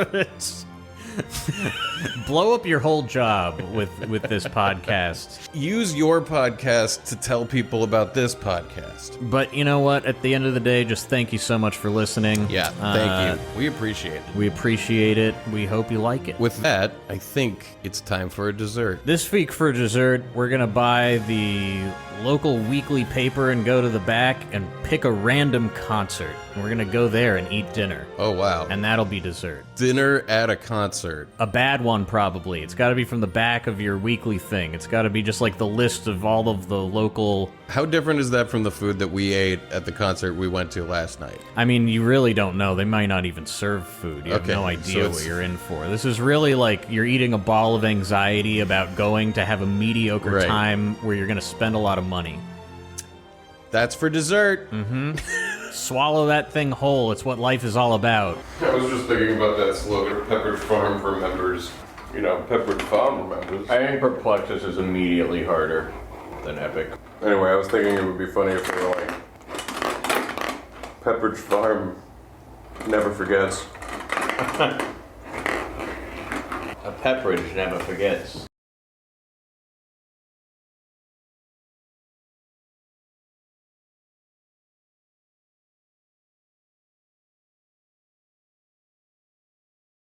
Blow up your whole job with this podcast. Use your podcast to tell people about this podcast. But you know what? At the end of the day, just thank you so much for listening. Yeah, thank you. We appreciate it. We appreciate it. We hope you like it. With that, I think it's time for a dessert. This week for dessert, we're going to buy the local weekly paper and go to the back and pick a random concert. And we're going to go there and eat dinner. Oh, wow. And that'll be dessert. Dinner at a concert. A bad one, probably. It's got to be from the back of your weekly thing. It's got to be just like the list of all of the local... How different is that from the food that we ate at the concert we went to last night? I mean, you really don't know. They might not even serve food. You have Okay, no so idea it's- what you're in for. This is really like you're eating a ball of anxiety about going to have a mediocre Right. time where you're going to spend a lot of money. That's for dessert. Swallow that thing whole. It's what life is all about. I was just thinking about that slogan, Pepperidge Farm remembers. You know, Pepperidge Farm remembers. I think Perplexus is immediately harder than Epic. Anyway, I was thinking it would be funny if they were like, Pepperidge Farm never forgets. A Pepperidge never forgets.